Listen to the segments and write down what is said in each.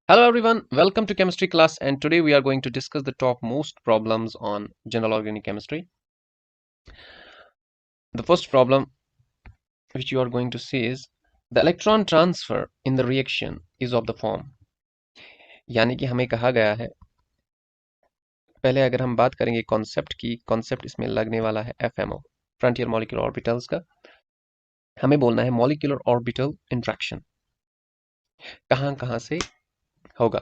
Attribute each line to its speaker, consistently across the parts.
Speaker 1: Hello everyone, welcome to chemistry class, and today we are going to discuss the top most problems on general organic chemistry. The first problem which you are going to see is the electron transfer in the reaction is of the form. यानी कि हमें कहा गया है, पहले अगर हम बात करेंगे कॉन्सेप्ट की, कॉन्सेप्ट इसमें लगने वाला है FMO, फ्रंटियर मॉलिक्यूलर ऑर्बिटल्स का. हमें बोलना है मॉलिक्यूलर ऑर्बिटल इंट्रैक्शन कहाँ कहाँ से होगा.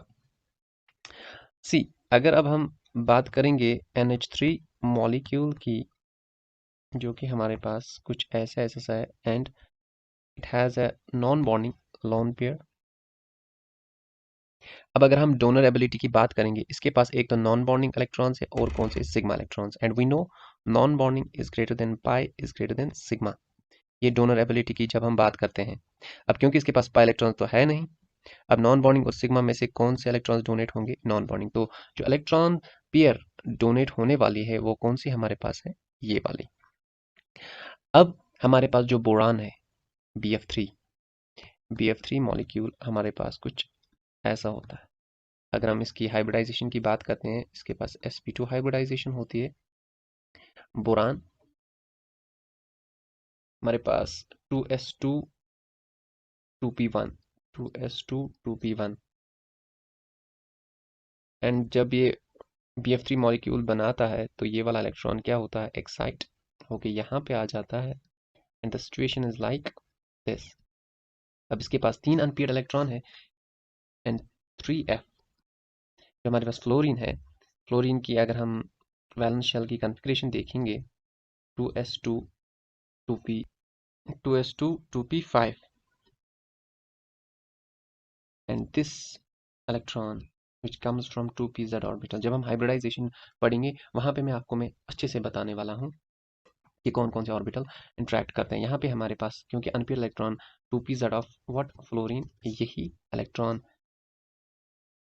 Speaker 1: सी, अगर अब हम बात करेंगे NH3 मॉलिक्यूल की, जो कि हमारे पास कुछ ऐसा सा है, and it has a non bonding lone pair. अब अगर हम डोनर एबिलिटी की बात करेंगे, इसके पास एक तो नॉन बॉन्डिंग इलेक्ट्रॉन्स है और कौन से sigma electrons, and we know non bonding is greater than pi is greater than sigma. ये डोनर एबिलिटी की जब हम बात करते हैं. अब क्योंकि इसके पास पाई इलेक्ट्रॉन तो है नहीं, अब नॉन बॉन्डिंग और सिग्मा में से कौन से इलेक्ट्रॉन्स डोनेट होंगे? Non bonding. तो जो इलेक्ट्रॉन पेयर डोनेट होने वाली है वो कौन सी हमारे पास है? ये वाली. अब हमारे पास जो बोरान है BF3 मॉलिक्यूल हमारे पास कुछ ऐसा होता है. अगर हम इसकी हाइब्रिडाइजेशन की बात करते हैं, इसके पास sp2 हाइब्रिडाइजेशन होती है. बोरान हमारे पास 2s2 2p1 2s2 2p1. And जब ये BF3 मॉलिक्यूल बनाता है तो ये वाला इलेक्ट्रॉन क्या होता है? एक्साइट होके यहाँ पे आ जाता है, and the situation is like this. अब इसके पास 3 अनपेयर्ड इलेक्ट्रॉन है एंड 3f. जो हमारे पास फ्लोरीन है, फ्लोरीन की अगर हम वैलेंस शेल की कॉन्फ़िगरेशन देखेंगे, 2s2 2p 2s2 2p5, and this electron which comes from 2pz orbital. जब हम हाइब्रिडाइजेशन पढ़ेंगे वहां पे मैं अच्छे से बताने वाला हूँ कि कौन कौन से ऑर्बिटल इंटरेक्ट करते हैं. यहाँ पे हमारे पास क्योंकि unpaired electron 2pz of what? Fluorine, यही इलेक्ट्रॉन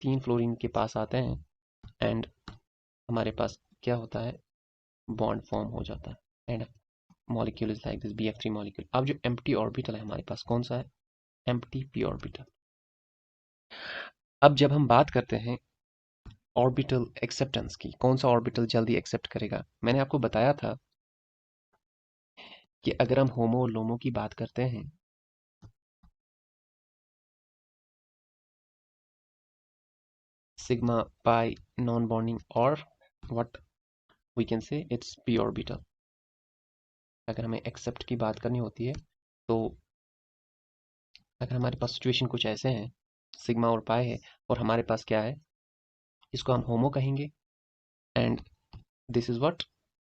Speaker 1: 3 फ्लोरीन के पास आते हैं एंड हमारे पास क्या होता है? बॉन्ड फॉर्म हो जाता है and molecule is like this BF3 molecule. अब जो एम्प्टी ऑर्बिटल है हमारे पास कौन सा है? Empty p orbital. अब जब हम बात करते हैं ऑर्बिटल एक्सेप्टेंस की, कौन सा ऑर्बिटल जल्दी एक्सेप्ट करेगा, मैंने आपको बताया था कि अगर हम होमो और लोमो की बात करते हैं, सिग्मा पाई नॉन बॉन्डिंग और what we can say it's p orbital. अगर हमें एक्सेप्ट की बात करनी होती है तो अगर हमारे पास सिचुएशन कुछ ऐसे हैं, सिग्मा और पाई है और हमारे पास क्या है? इसको हम होमो कहेंगे and this is what?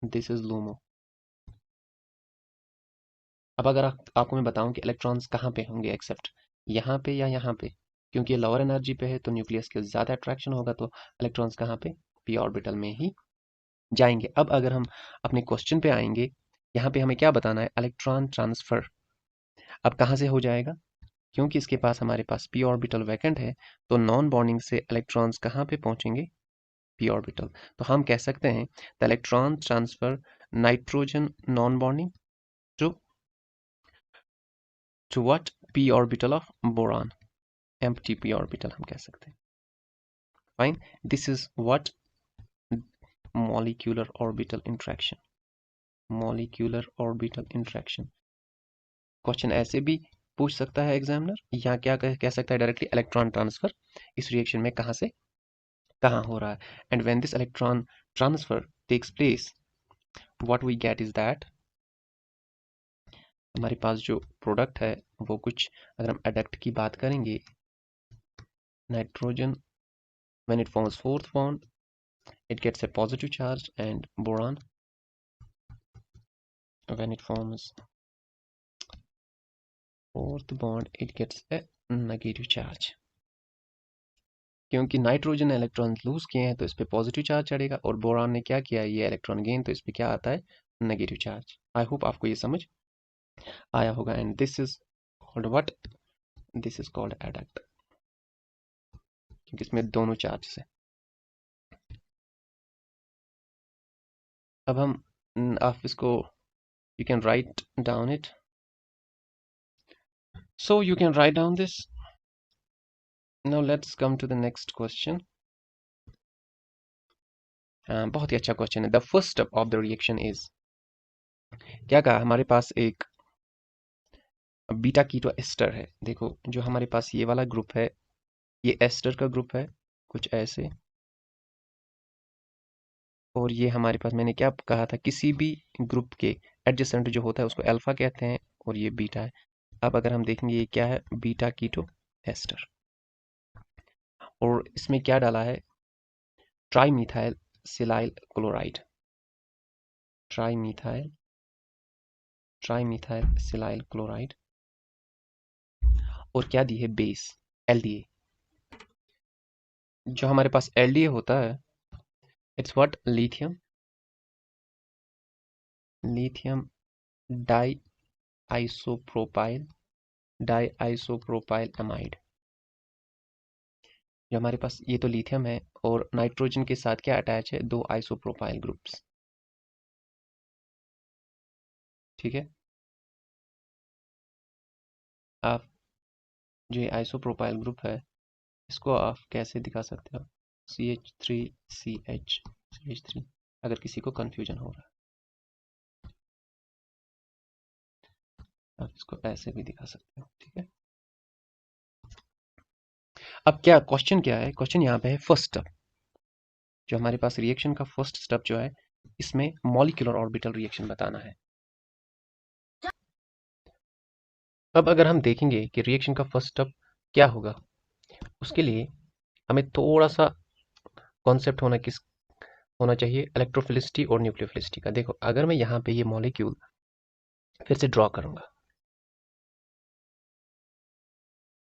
Speaker 1: This is LUMO. अब अगर आपको मैं बताऊं कि इलेक्ट्रॉन्स कहाँ पे होंगे एक्सेप्ट, यहाँ पे या यहाँ पे, क्योंकि ये लोअर एनर्जी पे है तो न्यूक्लियस के ज़्यादा अट्रैक्शन होगा, तो इलेक्ट्रॉन्स कहाँ पे? p ऑर्बिटल में ही जाएंगे. अब अगर हम अपने क्वेश्चन पे आएंगे, यहाँ पे हमें क्या बताना है? Electron transfer. अब कहाँ से हो जाएगा? क्योंकि इसके पास हमारे पास p ऑर्बिटल वैकेंट है, तो नॉन बॉन्डिंग से इलेक्ट्रॉन्स कहाँ पे पहुंचेंगे? p orbital. तो हम कह सकते हैं the electron transfer nitrogen non bonding to what? p orbital of boron, empty p orbital हम कह सकते हैं. Fine. This is what? molecular orbital interaction. molecular orbital interaction. Question ऐसे भी पूछ सकता है एग्जामिनर, या क्या कह सकता है डायरेक्टली? इलेक्ट्रॉन ट्रांसफर इस रिएक्शन में कहाँ से कहाँ हो रहा है. And when this electron transfer takes place, what we get is that हमारे पास जो प्रोडक्ट है वो कुछ, अगर हम एडक्ट की बात करेंगे, nitrogen when it forms fourth bond it gets a positive charge, and boron when it forms fourth bond it gets a negative charge. क्योंकि नाइट्रोजन ने इलेक्ट्रॉन लूज किए हैं तो इस पे पॉजिटिव चार्ज चढ़ेगा, और बोरान ने क्या किया? ये इलेक्ट्रॉन गेन, तो इस पे क्या आता है? Negative charge. आई होप आपको ये समझ आया होगा. And this is called what? This is called adduct, क्योंकि इसमें दोनों चार्ज है. अब हम आप इसको, you can write down it. So you can write down this. Now let's come to the next question. बहुत ही अच्छा क्वेश्चन है। The first step of the reaction is, क्या कहा, हमारे पास एक बीटा कीटो एस्टर है। देखो जो हमारे पास ये वाला ग्रुप है, ये एस्टर का ग्रुप है कुछ ऐसे, और ये हमारे पास, मैंने क्या कहा था, किसी भी ग्रुप के एडजेसेंट जो होता है उसको अल्फा कहते हैं, और ये बीटा है। अब अगर हम देखेंगे ये क्या है, बीटा कीटो एस्टर, और इसमें क्या डाला है, tri methyl silyl chloride, tri methyl silyl chloride, और क्या दी है, बेस एलडीए। जो हमारे पास एलडीए होता है, it's what, lithium di isopropyl amide. जो हमारे पास ये तो लिथियम है, और नाइट्रोजन के साथ क्या अटैच है, दो आइसोप्रोपाइल ग्रुप्स। ठीक है, आप जो ये आइसोप्रोपाइल ग्रुप है, इसको आप कैसे दिखा सकते हो, CH3CH3, अगर किसी को कंफ्यूजन हो रहा है आप इसको ऐसे भी दिखा सकते हो। ठीक है, अब क्या क्वेश्चन, क्या है क्वेश्चन, यहाँ पे है फर्स्ट स्टेप। जो हमारे पास रिएक्शन का फर्स्ट स्टेप जो है, इसमें मॉलिक्यूलर ऑर्बिटल रिएक्शन बताना है। अब अगर हम देखेंगे कि रिएक्शन का फर्स्ट स्टेप क्या होगा, उसके लिए हमें थोड़ा सा कॉन्सेप्ट होना चाहिए इलेक्ट्रोफिलिसिटी और न्यूक्लियोफिलिसिटी का। देखो अगर मैं यहाँ पे ये मॉलिक्यूल फिर से ड्रॉ करूंगा,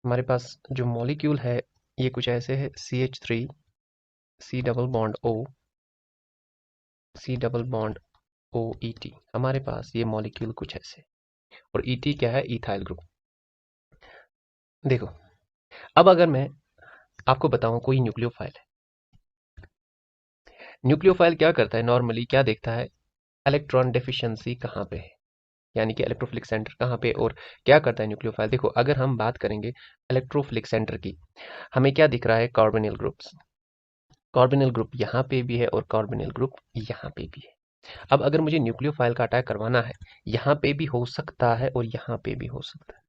Speaker 1: हमारे पास जो मॉलिक्यूल है ये कुछ ऐसे है, CH3 C double bond O ET। हमारे पास ये मॉलिक्यूल कुछ ऐसे, और ET क्या है, इथाइल ग्रुप। देखो अब अगर मैं आपको बताऊं कोई न्यूक्लियोफाइल है, न्यूक्लियोफाइल क्या करता है, नॉर्मली क्या देखता है, इलेक्ट्रॉन डेफिशिएंसी कहाँ पे है, यानी कि इलेक्ट्रोफिलिक सेंटर कहाँ पे, और क्या करता है न्यूक्लियोफाइल। देखो अगर हम बात करेंगे इलेक्ट्रोफिलिक सेंटर की, हमें क्या दिख रहा है, कार्बोनिल ग्रुप्स। कार्बोनिल ग्रुप यहाँ पे भी है और कार्बोनिल ग्रुप यहाँ पे भी है। अब अगर मुझे न्यूक्लियोफाइल का अटैक करवाना है, यहाँ पे भी हो सकता है और यहाँ पे भी हो सकता है।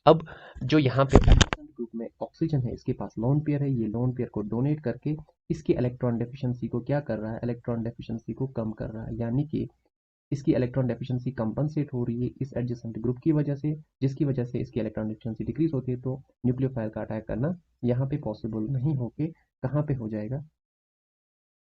Speaker 1: अब जो यहाँ पे ग्रुप में ऑक्सीजन है, इसके पास लोन पेयर है, ये लोन पेयर को डोनेट करके इसकी इलेक्ट्रॉन डेफिशिएंसी को क्या कर रहा है, इलेक्ट्रॉन डेफिशिएंसी को कम कर रहा है, यानी कि इसकी इलेक्ट्रॉन डेफिशिएंसी कंपनसेट हो रही है इस एडजेसेंट ग्रुप की वजह से, जिसकी वजह से इसकी इलेक्ट्रॉन डेफिशिएंसी डिक्रीज होती है। तो न्यूक्लियोफाइल का अटैक करना यहाँ पे पॉसिबल नहीं होके कहाँ पे हो जाएगा,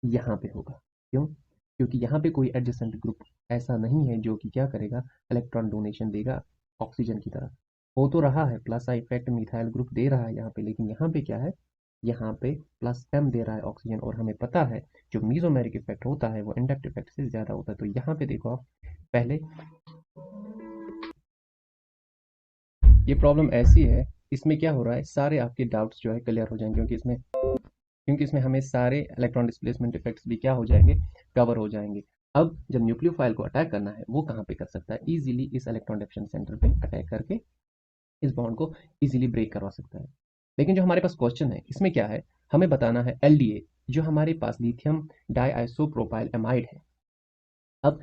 Speaker 1: यहाँ पे होगा। क्यों, क्योंकि यहाँ पे कोई एडजेसेंट ग्रुप ऐसा नहीं है जो कि क्या करेगा, इलेक्ट्रॉन डोनेशन देगा ऑक्सीजन की तरह। हो तो रहा है, प्लस इफेक्ट मिथाइल ग्रुप दे रहा है यहाँ पे, लेकिन यहाँ पे क्या है, यहाँ पे प्लस m दे रहा है ऑक्सीजन, और हमें पता है जो मीजोमेरिक इफेक्ट होता है वो इंडक्ट इफेक्ट से ज्यादा होता है। तो यहाँ पे देखो आप, पहले ये प्रॉब्लम ऐसी है, इसमें क्या हो रहा है, सारे आपके डाउट्स जो है क्लियर हो जाएंगे, क्योंकि इसमें हमें सारे इलेक्ट्रॉन डिस्प्लेसमेंट इफेक्ट्स भी क्या हो जाएंगे, कवर हो जाएंगे। अब जब न्यूक्लियोफाइल को अटैक करना है, वो कहाँ पे कर सकता है, इजीली इस इलेक्ट्रॉन डिफिशन सेंटर पे अटैक करके इस बॉन्ड को इजीली ब्रेक करवा सकता है। लेकिन जो हमारे पास क्वेश्चन है, इसमें क्या है, हमें बताना है एलडीए, जो हमारे पास लिथियम डाइआइसोप्रोपाइल एमाइड है। अब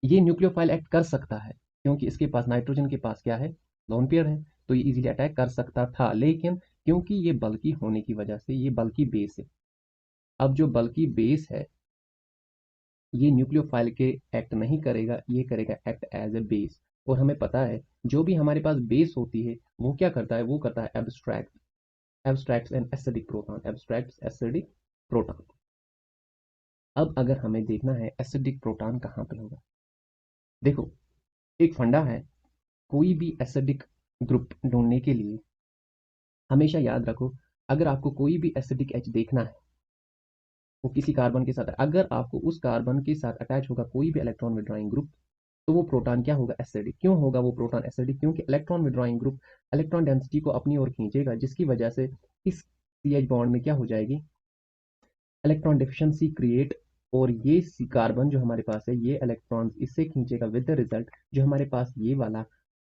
Speaker 1: ये न्यूक्लियोफाइल एक्ट कर सकता है, क्योंकि इसके पास नाइट्रोजन के पास क्या है, लोन पेयर है, तो ये इजीली अटैक कर सकता था। लेकिन क्योंकि ये बल्कि होने की वजह से, ये बल्कि बेस है, अब जो बल्कि बेस है, ये न्यूक्लियोफाइल के एक्ट नहीं करेगा, ये करेगा एक्ट एज ए बेस। और हमें पता है जो भी हमारे पास बेस होती है वो क्या करता है, वो करता है एब्स्ट्रैक्ट्स एंड एसिडिक प्रोटॉन। अब अगर हमें देखना है एसिडिक प्रोटॉन कहाँ पे होगा, देखो एक फंडा है, कोई भी एसिडिक ग्रुप ढूंढने के लिए हमेशा याद रखो, अगर आपको कोई भी एसिडिक एच देखना है, वो किसी कार्बन के साथ है, अगर आपको उस कार्बन के साथ अटैच होगा कोई भी इलेक्ट्रॉन विड्रॉइंग ग्रुप, तो वो प्रोटॉन क्या होगा, एसिडिक। क्यों होगा वो प्रोटॉन एसिडिक, क्योंकि electron withdrawing group electron density को अपनी ओर खींचेगा, जिसकी वजह से इस CH बॉन्ड में क्या हो जाएगी, इलेक्ट्रॉन डिफिशियंसी क्रिएट, और ये कार्बन जो हमारे पास है, ये इलेक्ट्रॉन इससे खींचेगा, विद द रिजल्ट जो हमारे पास ये वाला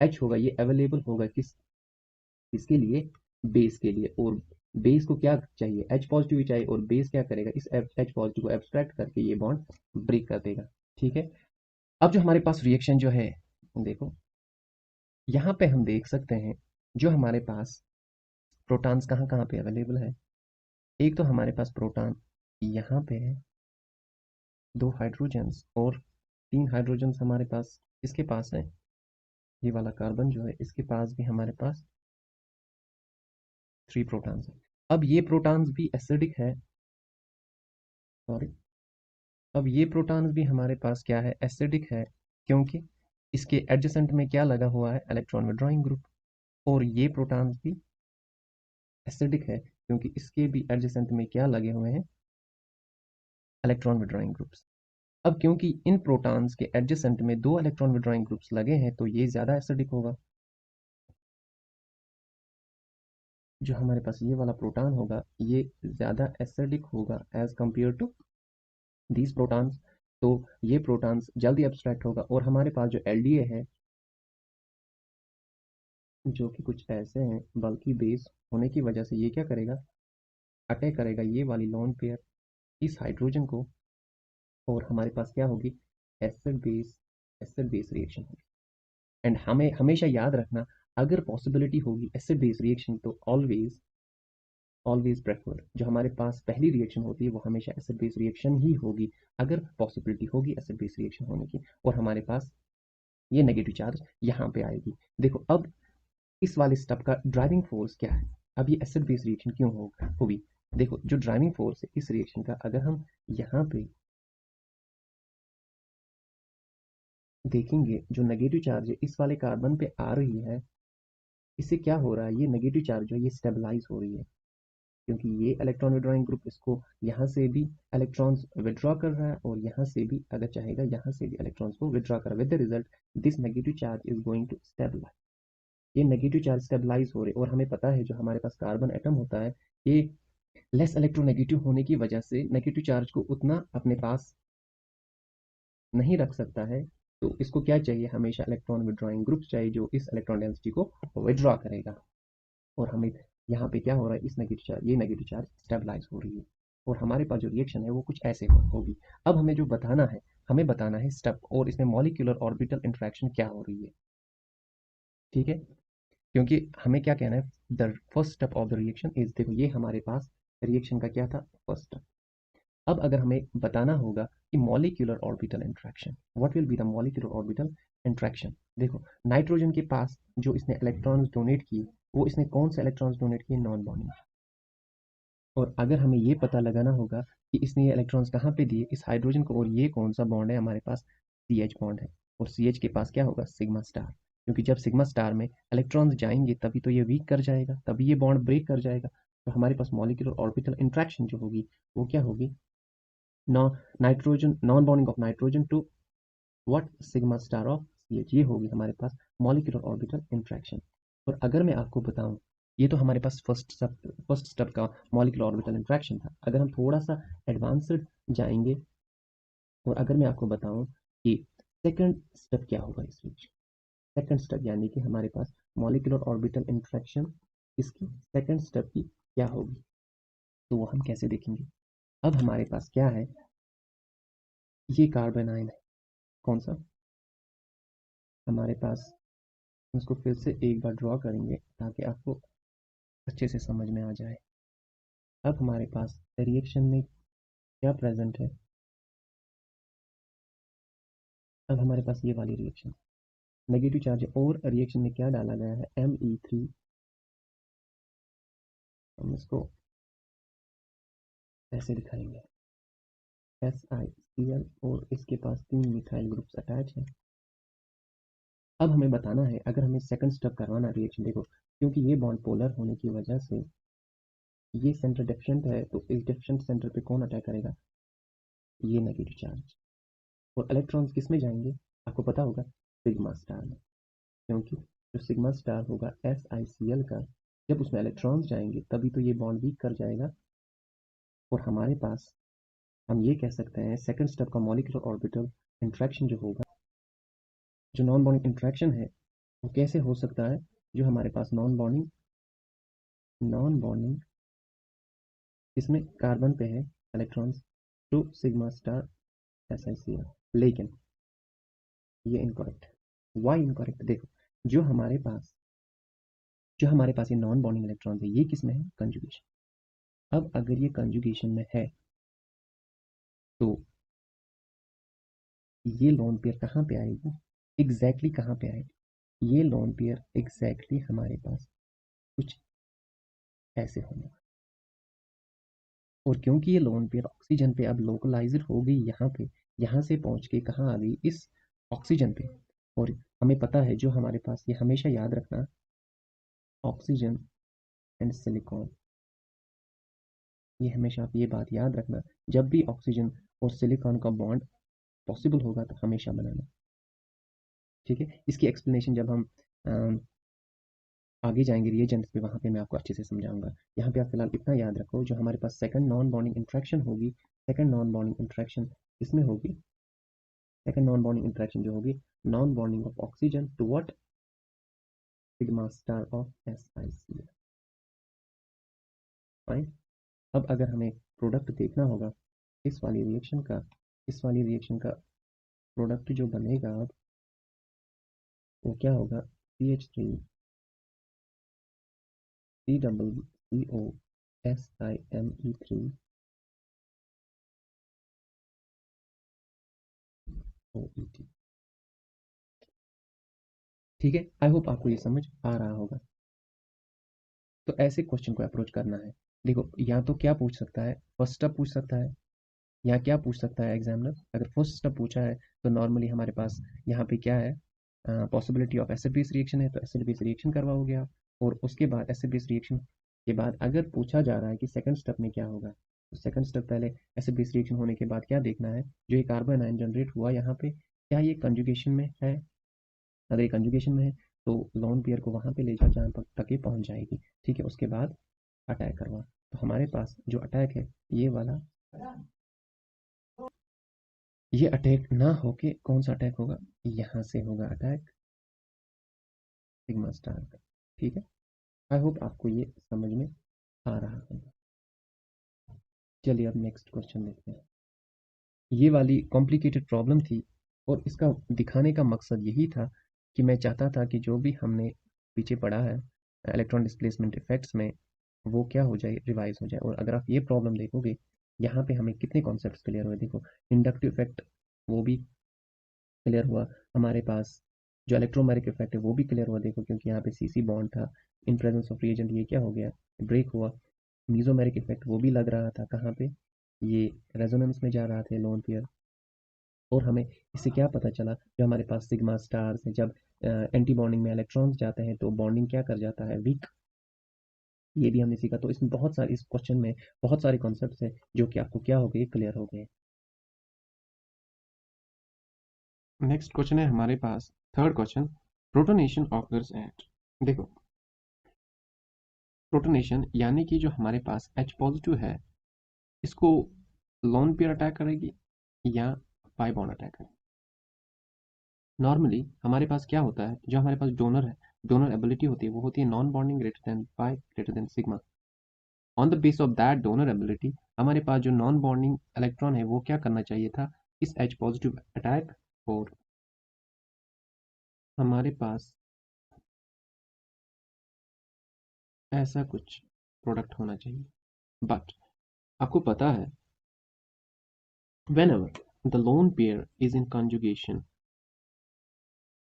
Speaker 1: H होगा, ये अवेलेबल होगा किसके लिए, बेस के लिए। और बेस को क्या चाहिए, H पॉजिटिव ही चाहिए, और बेस क्या करेगा, इस H पॉजिटिव को एब्स्ट्रैक्ट करके ये बॉन्ड ब्रेक कर देगा। ठीक है, अब जो हमारे पास रिएक्शन जो है, देखो यहाँ पे हम देख सकते हैं जो हमारे पास प्रोटॉन्स कहाँ कहाँ पे अवेलेबल है। एक तो हमारे पास प्रोटॉन यहाँ पे है, 2 हाइड्रोजन्स, और 3 हाइड्रोजन्स हमारे पास इसके पास है। ये वाला कार्बन जो है इसके पास भी हमारे पास 3 प्रोटॉन्स है। अब ये प्रोटॉन्स भी एसिडिक है, सॉरी, अब ये प्रोटॉन्स भी हमारे पास क्या है, एसिडिक है, क्योंकि इसके एडजेसेंट में क्या लगा हुआ है, इलेक्ट्रॉन विड्रॉइंग ग्रुप। और ये प्रोटॉन्स भी एसिडिक है, क्योंकि इसके भी एडजेसेंट में क्या लगे हुए हैं, इलेक्ट्रॉन विड्रॉइंग ग्रुप्स। अब क्योंकि इन प्रोटॉन्स के एडजेसेंट में 2 इलेक्ट्रॉन विड्रॉइंग ग्रुप्स लगे हैं, तो ये ज़्यादा एसिडिक होगा। जो हमारे पास ये वाला प्रोटॉन होगा ये ज़्यादा एसिडिक होगा as compare to these protons. तो ये प्रोटॉन्स जल्दी एब्स्ट्रैक्ट होगा, और हमारे पास जो एलडीए है जो कि कुछ ऐसे हैं, बल्कि बेस होने की वजह से ये क्या करेगा, अटैक करेगा ये वाली लोन पेयर इस हाइड्रोजन को, और हमारे पास क्या होगी, एसिड बेस रिएक्शन होगी। एंड हमें हमेशा याद रखना, अगर पॉसिबिलिटी होगी एसिड बेस रिएक्शन, तो ऑलवेज ऑलवेज प्रेफर, जो हमारे पास पहली रिएक्शन होती है वो हमेशा एसिड बेस रिएक्शन ही होगी, अगर पॉसिबिलिटी होगी एसिड बेस रिएक्शन होने की, और हमारे पास ये नेगेटिव चार्ज यहाँ पे आएगी। देखो अब इस वाले स्टेप का ड्राइविंग फोर्स क्या है, अब ये एसिड बेस रिएक्शन क्यों होगी। देखो जो ड्राइविंग फोर्स है इस रिएक्शन का, अगर हम यहाँ पे देखेंगे, जो नेगेटिव चार्ज है इस वाले कार्बन पे आ रही है, इससे क्या हो रहा है, ये नेगेटिव चार्ज जो है ये स्टेबलाइज हो रही है, क्योंकि ये इलेक्ट्रॉन विड्रॉइंग ग्रुप इसको यहाँ से भी इलेक्ट्रॉन्स विड्रॉ कर रहा है, और यहाँ से भी अगर चाहेगा यहाँ से भी इलेक्ट्रॉन्स को विड्रॉ कर, with the result this negative charge is going to stabilize. ये नेगेटिव चार्ज स्टेबलाइज हो रहे, और हमें पता है जो हमारे पास कार्बन एटम होता है ये लेस इलेक्ट्रोनेगेटिव होने की वजह से नेगेटिव चार्ज को उतना अपने पास नहीं रख सकता है। तो इसको क्या चाहिए, हमेशा इलेक्ट्रॉन विड्रॉइंग ग्रुप चाहिए जो इस इलेक्ट्रॉन डेंसिटी को विड्रॉ करेगा। और हमें यहाँ पे क्या हो रहा है, इस नेगेटिव चार्ज, ये नेगेटिव चार्ज स्टेबलाइज हो रही है, और हमारे पास जो रिएक्शन है वो कुछ ऐसे होगी। अब हमें जो बताना है, हमें बताना है स्टेप, और इसमें मॉलिक्यूलर ऑर्बिटल इंटरेक्शन क्या हो रही है। ठीक है, क्योंकि हमें क्या कहना है, the first step of the reaction is, देखो ये हमारे पास रिएक्शन का क्या था, फर्स्ट स्टेप। अब अगर हमें बताना होगा कि molecular orbital interaction, what will be the molecular orbital interaction. देखो नाइट्रोजन के पास जो इसने इलेक्ट्रॉन्स डोनेट किए, वो इसने कौन से इलेक्ट्रॉन्स डोनेट किए, नॉन बॉन्डिंग। और अगर हमें ये पता लगाना होगा कि इसने ये इलेक्ट्रॉन्स कहाँ पे दिए, इस हाइड्रोजन को, और ये कौन सा बॉन्ड है, हमारे पास सी एच बॉन्ड है, और सी एच के पास क्या होगा, सिग्मा स्टार, क्योंकि जब सिग्मा स्टार में इलेक्ट्रॉन्स जाएंगे तभी तो ये वीक कर जाएगा, तभी ये बॉन्ड ब्रेक कर जाएगा। तो हमारे पास मॉलिक्यूलर ऑर्बिटल इंट्रैक्शन जो होगी वो क्या होगी, nitrogen, non bonding of nitrogen to what, sigma star of C H, ये होगी हमारे पास मॉलिक्यूलर ऑर्बिटल इंट्रैक्शन। और अगर मैं आपको बताऊं, ये तो हमारे पास फर्स्ट स्टेप का मॉलिक्यूलर ऑर्बिटल इंट्रैक्शन था। अगर हम थोड़ा सा एडवांस्ड जाएंगे, और अगर मैं आपको बताऊं कि सेकंड स्टेप क्या होगा इस बीच, सेकंड स्टेप यानी कि हमारे पास मॉलिक्यूलर ऑर्बिटल इंट्रैक्शन, इसकी सेकंड स्टेप की क्या होगी, तो वो हम कैसे देखेंगे। अब हमारे पास क्या है, ये कार्बन आयन है, कौन सा, हमारे पास, उसको फिर से एक बार ड्रॉ करेंगे ताकि आपको अच्छे से समझ में आ जाए। अब हमारे पास रिएक्शन में क्या प्रेजेंट है, अब हमारे पास ये वाली रिएक्शन नेगेटिव चार्ज है, और रिएक्शन में क्या डाला गया है, Me3, हम इसको ऐसे दिखाएंगे, SiCl, और इसके पास 3 मिथाइल ग्रुप्स अटैच है। अब हमें बताना है, अगर हमें सेकंड स्टेप करवाना रिएक्शन, देखो क्योंकि ये बॉन्ड पोलर होने की वजह से ये सेंटर डिफिशिएंट है, तो इस डिफिशिएंट सेंटर पे कौन अटैक करेगा, ये नेगेटिव चार्ज, और इलेक्ट्रॉन्स किस में जाएंगे, आपको पता होगा, सिग्मा स्टार में, क्योंकि जो सिग्मा स्टार होगा SiCl का, जब उसमें इलेक्ट्रॉन्स जाएंगे तभी तो ये बॉन्ड वीक कर जाएगा। और हमारे पास हम ये कह सकते हैं सेकंड स्टेप का मॉलिक्यूलर ऑर्बिटल इंट्रैक्शन जो होगा, जो नॉन बॉन्डिंग इंट्रैक्शन है, वो कैसे हो सकता है, जो हमारे पास नॉन बॉन्डिंग इसमें कार्बन पे है इलेक्ट्रॉन्स 2 सिग्मा स्टार SiCl, लेकिन ये इनकरेक्ट है। Why incorrect? देखो, जो हमारे पास ये नॉन बॉन्डिंग इलेक्ट्रॉन है, ये किस में है? कंजुगेशन। अब अगर ये कंजुगेशन में है तो ये लोन पेयर कहाँ पे आएगी? एग्जैक्टली कहाँ पे आएगी? ये लोन पेयर एग्जैक्टली हमारे पास कुछ ऐसे होने, और क्योंकि ये लोन पेयर ऑक्सीजन पे अब लोकलाइज्ड हो गई, यहाँ से पहुंच के कहाँ आ गई? इस ऑक्सीजन पे। और हमें पता है, जो हमारे पास, ये हमेशा याद रखना, ऑक्सीजन एंड सिलिकॉन, ये हमेशा आप ये बात याद रखना, जब भी ऑक्सीजन और सिलिकॉन का बॉन्ड पॉसिबल होगा तो हमेशा बनाना, ठीक है? इसकी एक्सप्लेनेशन जब हम आगे जाएंगे रिएजेंट्स पे, वहाँ पे मैं आपको अच्छे से समझाऊंगा। यहाँ पे आप फिलहाल इतना याद रखो, जो हमारे पास सेकंड नॉन बॉन्डिंग इंट्रैक्शन होगी, सेकंड नॉन बॉन्डिंग इंट्रैक्शन इसमें होगी, सेकंड नॉन बॉन्डिंग इंट्रैक्शन जो होगी, non bonding of oxygen to what? Sigma star of SiCl। Fine. अब अगर हमें प्रोडक्ट देखना होगा इस वाली रिएक्शन का प्रोडक्ट जो बनेगा अब, वो क्या होगा? CH3 COO SiMe3 OET। ठीक है, आई होप आपको ये समझ आ रहा होगा। तो ऐसे क्वेश्चन को अप्रोच करना है। देखो, या तो क्या पूछ सकता है, फर्स्ट स्टेप पूछ सकता है, या क्या पूछ सकता है एग्जामिनर? अगर फर्स्ट स्टेप पूछा है तो नॉर्मली हमारे पास यहाँ पे क्या है? Possibility of acid base reaction है, तो एसिड बेस रिएक्शन करवाओगे आप। और उसके बाद एसिड बेस रिएक्शन के बाद अगर पूछा जा रहा है कि सेकंड स्टेप में क्या होगा, तो सेकंड स्टेप पहले एसिड बेस रिएक्शन होने के बाद क्या देखना है? जो ये कार्बन आयन जनरेट हुआ यहाँ पे, क्या ये कंजुगेशन में है? अगर ये कंजुगेशन में है तो लोन पेयर को वहां पे ले जा जहाँ तक ये पहुंच जाएगी, ठीक है? उसके बाद अटैक करवा। तो हमारे पास जो अटैक है, ये वाला, ये अटैक ना होके कौन सा अटैक होगा? यहाँ से होगा अटैक सिग्मा स्टार का, ठीक है? आई होप आपको ये समझ में आ रहा होगा। चलिए अब नेक्स्ट क्वेश्चन देखते हैं। ये वाली कॉम्प्लिकेटेड प्रॉब्लम थी, और इसका दिखाने का मकसद यही था कि मैं चाहता था कि जो भी हमने पीछे पढ़ा है इलेक्ट्रॉन डिस्प्लेसमेंट इफेक्ट्स में, वो क्या हो जाए? रिवाइज हो जाए। और अगर आप ये प्रॉब्लम देखोगे, यहाँ पे हमें कितने कॉन्सेप्ट्स क्लियर हुए। देखो, इंडक्टिव इफेक्ट वो भी क्लियर हुआ हमारे पास, जो इलेक्ट्रोमैग्नेटिक इफेक्ट है वो भी क्लियर हुआ। देखो, क्योंकि यहाँ पे CC बॉन्ड था, इन प्रेजेंस ऑफ रिएजेंट ये क्या हो गया? ब्रेक हुआ। मीजोमेरिक इफेक्ट वो भी लग रहा था कहाँ पे? ये रेजोनेंस में जा रहा था लोन पेयर। और हमें इससे क्या पता चला? जो हमारे पास सिग्मा स्टार्स है, जब एंटी बॉन्डिंग में इलेक्ट्रॉन्स जाते हैं तो बॉन्डिंग क्या कर जाता है? वीक। ये भी हमने सीखा। तो इसमें बहुत सारे, इस क्वेश्चन में बहुत सारे कॉन्सेप्ट्स हैं जो कि आपको क्या हो गए? क्लियर हो गए। नेक्स्ट क्वेश्चन है हमारे पास, third question, protonation occurs at. देखो, प्रोटोनेशन यानी कि जो हमारे पास H पॉजिटिव है, इसको लोन पेयर अटैक करेगी या पाई बॉन्ड अटैक करेगी? नॉर्मली हमारे पास क्या होता है, जो हमारे पास डोनर है, डोनर एबिलिटी होती है, वो होती है non bonding greater than pi greater than sigma. On the base of that donor ability, हमारे पास जो नॉन बॉन्डिंग इलेक्ट्रॉन है वो क्या करना चाहिए था? इस H पॉजिटिव अटैक, और हमारे पास ऐसा कुछ प्रोडक्ट होना चाहिए। बट आपको पता है, whenever the lone pair is in conjugation,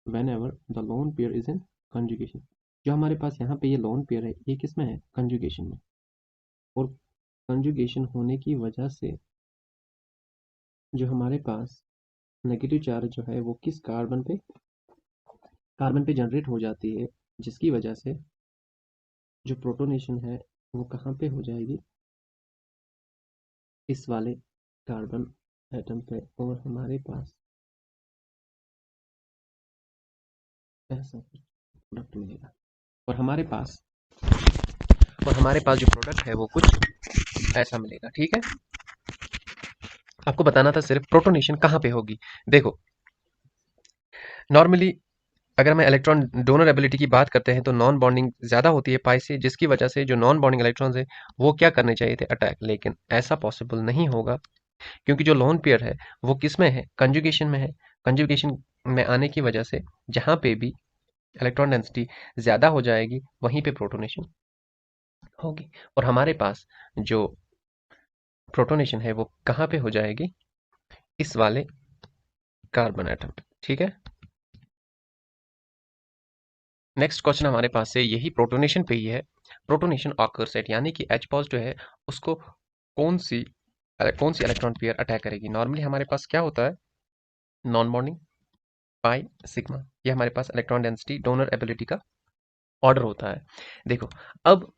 Speaker 1: whenever the lone pair is in conjugation, जो हमारे पास यहाँ पे ये लोन पेयर है, ये किस में है? कंजुगेशन में। और कंजुगेशन होने की वजह से जो हमारे पास नेगेटिव चार्ज जो है वो किस कार्बन पे जनरेट हो जाती है, जिसकी वजह से जो प्रोटोनेशन है वो कहाँ पे हो जाएगी? इस वाले कार्बन एटम पे। और हमारे पास ऐसा कुछ प्रोडक्ट मिलेगा, और हमारे पास जो प्रोडक्ट है वो कुछ ऐसा मिलेगा, ठीक है? आपको बताना था सिर्फ प्रोटोनेशन कहाँ पे होगी। देखो, नॉर्मली अगर मैं इलेक्ट्रॉन डोनर एबिलिटी की बात करते हैं तो नॉन बॉन्डिंग ज़्यादा होती है पाई से, जिसकी वजह से जो नॉन बॉन्डिंग इलेक्ट्रॉन्स है वो क्या करने चाहिए थे, अटैक। लेकिन ऐसा पॉसिबल नहीं होगा, क्योंकि जो लोन पेयर है वो किस में है, कंजुगेशन में है। कंजुगेशन में आने की वजह से जहाँ पे भी इलेक्ट्रॉन डेंसिटी ज़्यादा हो जाएगी वहीं पे प्रोटोनेशन होगी, और हमारे पास जो प्रोटोनेशन है वो कहाँ पे हो जाएगी, इस वाले कार्बन एटम पे। ठीक है, नेक्स्ट क्वेश्चन हमारे पास से यही प्रोटोनेशन पे ही है। प्रोटोनेशन ऑकर्स एट, यानी कि H पॉजिटिव है उसको कौन सी कौन सी इलेक्ट्रॉन पेयर अटैक करेगी। नॉर्मली हमारे पास क्या होता है, नॉन बॉन्डिंग, पाई, सिग्मा, ये हमारे पास इलेक्ट्रॉन डेंसिटी डोनर एबिलिटी का ऑर्डर होता है। देखो, अब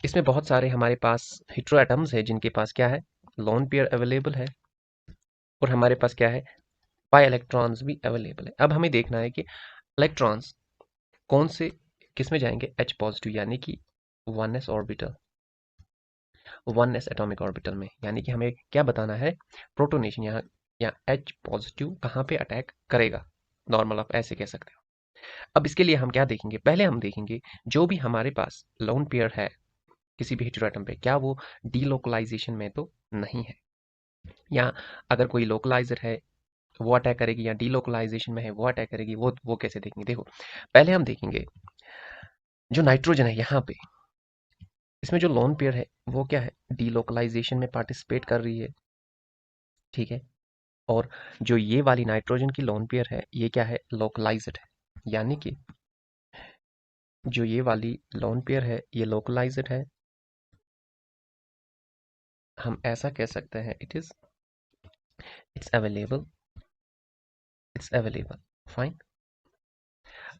Speaker 1: इसमें बहुत सारे हमारे पास हेटेरो एटम्स है जिनके पास क्या है, लोन पेयर अवेलेबल है, और हमारे पास क्या है, पाई इलेक्ट्रॉन्स भी अवेलेबल है। अब हमें देखना है कि इलेक्ट्रॉन्स कौन से किस में जाएंगे, H पॉजिटिव, यानी कि 1s orbital, 1s atomic orbital में। यानी कि हमें क्या बताना है, प्रोटोनेशन यहाँ या H पॉजिटिव कहाँ पे अटैक करेगा, नॉर्मल आप ऐसे कह सकते हो। अब इसके लिए हम क्या देखेंगे, पहले हम देखेंगे जो भी हमारे पास लोन पेयर है किसी भी हेटेरो एटम पे, क्या वो डीलोकलाइजेशन में तो नहीं है, या अगर कोई लोकलाइजर है वो अटैक करेगी, या डीलोकलाइजेशन में है वो अटैक करेगी, वो कैसे देखेंगे। देखो, पहले हम देखेंगे जो नाइट्रोजन है यहाँ पे, इसमें जो लोन पेयर है वो क्या है, डीलोकलाइजेशन में पार्टिसिपेट कर रही है। ठीक है, और जो ये वाली नाइट्रोजन की लोन पेयर है ये क्या है, लोकलाइज्ड है। यानी कि जो ये वाली लोन पेयर है ये लोकलाइज्ड है, हम ऐसा कह सकते हैं, it's available, it's available, fine.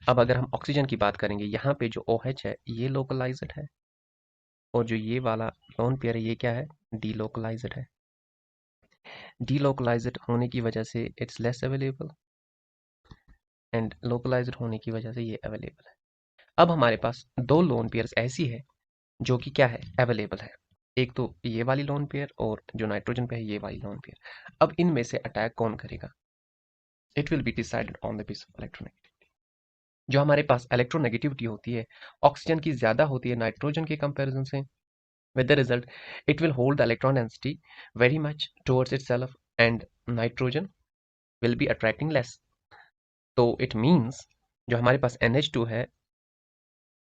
Speaker 1: अब अगर हम ऑक्सीजन की बात करेंगे, यहाँ पे जो OH है ये लोकलाइज्ड है, और जो ये वाला लोन पेयर है ये क्या है, डीलोकलाइज्ड है। डीलोकलाइज्ड होने की वजह से it's less available, and localized होने की वजह से ये अवेलेबल है। अब हमारे पास दो लोन पेयर्स ऐसी है जो कि क्या है, अवेलेबल है। एक तो ये वाली लोन पेयर, और जो नाइट्रोजन पे है ये वाली लोन पेयर। अब इनमें से अटैक कौन करेगा, it will be decided on the basis of electronegativity. जो हमारे पास इलेक्ट्रोनेगेटिविटी होती है ऑक्सीजन की ज्यादा होती है नाइट्रोजन के कंपैरिजन से, with the result it will hold the electron density very much towards itself, and nitrogen will be attracting less. तो it means जो हमारे पास NH2 है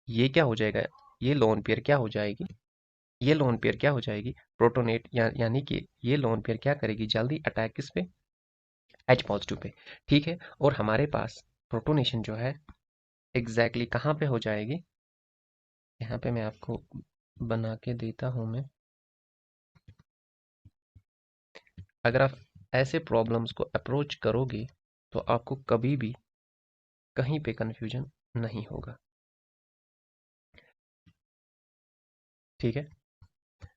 Speaker 1: ये क्या हो जाएगा, ये लोन पेयर क्या हो जाएगी, ये लोन पेयर क्या हो जाएगी, प्रोटोनेट, यानी कि ये लोन पेयर क्या करेगी, जल्दी अटैक किस पे, H पॉजिटिव पे। ठीक है, और हमारे पास प्रोटोनेशन जो है एग्जैक्टली कहाँ पे हो जाएगी, यहाँ पे मैं आपको बना के देता हूँ मैं। अगर आप ऐसे प्रॉब्लम्स को अप्रोच करोगे तो आपको कभी भी कहीं पे कंफ्यूजन नहीं होगा। ठीक है,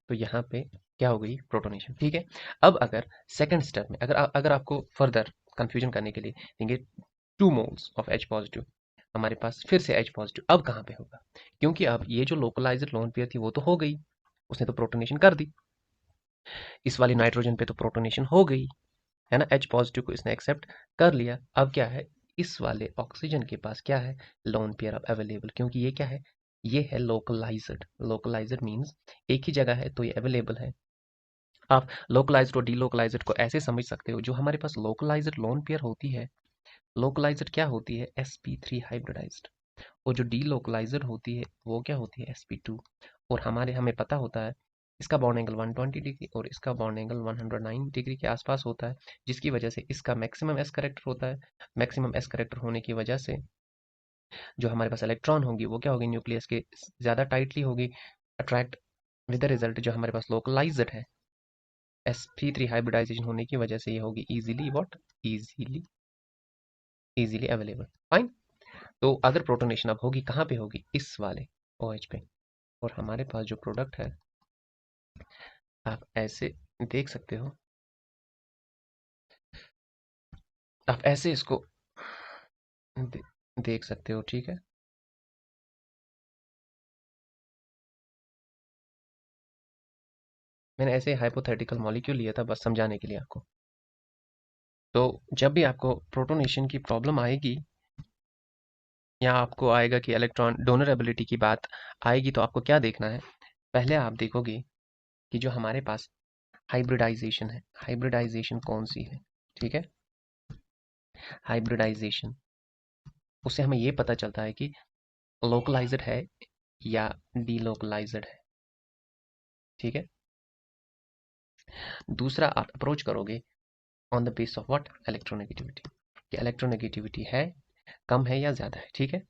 Speaker 1: तो यहाँ पे क्या हो गई, प्रोटोनेशन। ठीक है, अब अगर सेकंड स्टेप में अगर आपको फर्दर कंफ्यूजन करने के लिए देंगे 2 मोल्स ऑफ H पॉजिटिव, हमारे पास फिर से H पॉजिटिव अब कहाँ पे होगा, क्योंकि अब ये जो लोकलाइज्ड लोन पेयर थी वो तो हो गई, उसने तो प्रोटोनेशन कर दी, इस वाली नाइट्रोजन पे तो प्रोटोनेशन हो गई है ना, H पॉजिटिव को इसने एक्सेप्ट कर लिया। अब क्या है, इस वाले ऑक्सीजन के पास क्या है, लोन पेयर अब अवेलेबल, क्योंकि ये क्या है, ये है लोकलाइज्ड। लोकलाइज्ड मींस एक ही जगह है तो ये अवेलेबल है। आप लोकलाइज्ड और डीलोकलाइज्ड को ऐसे समझ सकते हो, जो हमारे पास लोकलाइज्ड लोन पेयर होती है, लोकलाइज्ड क्या होती है, sp3 हाइब्रिडाइज्ड, और जो डीलोकलाइज्ड होती है वो क्या होती है, sp2। और हमें पता होता है इसका बॉन्ड एंगल 120 डिग्री और इसका बॉन्ड एंगल 109 डिग्री के आसपास होता है, जिसकी वजह से इसका मैक्सिमम एस करेक्टर होता है। मैक्सिमम एस करेक्टर होने की वजह से जो हमारे पास इलेक्ट्रॉन होगी वो क्या होगी, न्यूक्लियस के ज़्यादा टाइटली होगी अट्रैक्ट, विद द रिजल्ट जो हमारे पास लोकलाइज्ड है sp3 हाइब्रिडाइजेशन होने की वजह से ये होगी easily what, easily easily available, fine. तो अगर प्रोटोनेशन अब होगी कहाँ पे होगी, इस वाले OH पे, और हमारे पास जो प्रोडक्ट है आप ऐसे देख सकते हो, आप ऐसे इसको दे, देख सकते हो। ठीक है, मैंने ऐसे हाइपोथेटिकल मॉलिक्यूल लिया था बस समझाने के लिए आपको। तो जब भी आपको प्रोटोनेशन की प्रॉब्लम आएगी यहाँ आपको आएगा कि इलेक्ट्रॉन डोनर एबिलिटी की बात आएगी तो आपको क्या देखना है। पहले आप देखोगे कि जो हमारे पास हाइब्रिडाइजेशन है, हाइब्रिडाइजेशन कौन सी है। ठीक है, हाइब्रिडाइजेशन, उससे हमें ये पता चलता है कि लोकलाइज्ड है या डीलोकलाइज्ड है। ठीक है, दूसरा आप अप्रोच करोगे on the base of what, electronegativity, कि इलेक्ट्रोनेगेटिविटी है, कम है या ज्यादा है। ठीक है,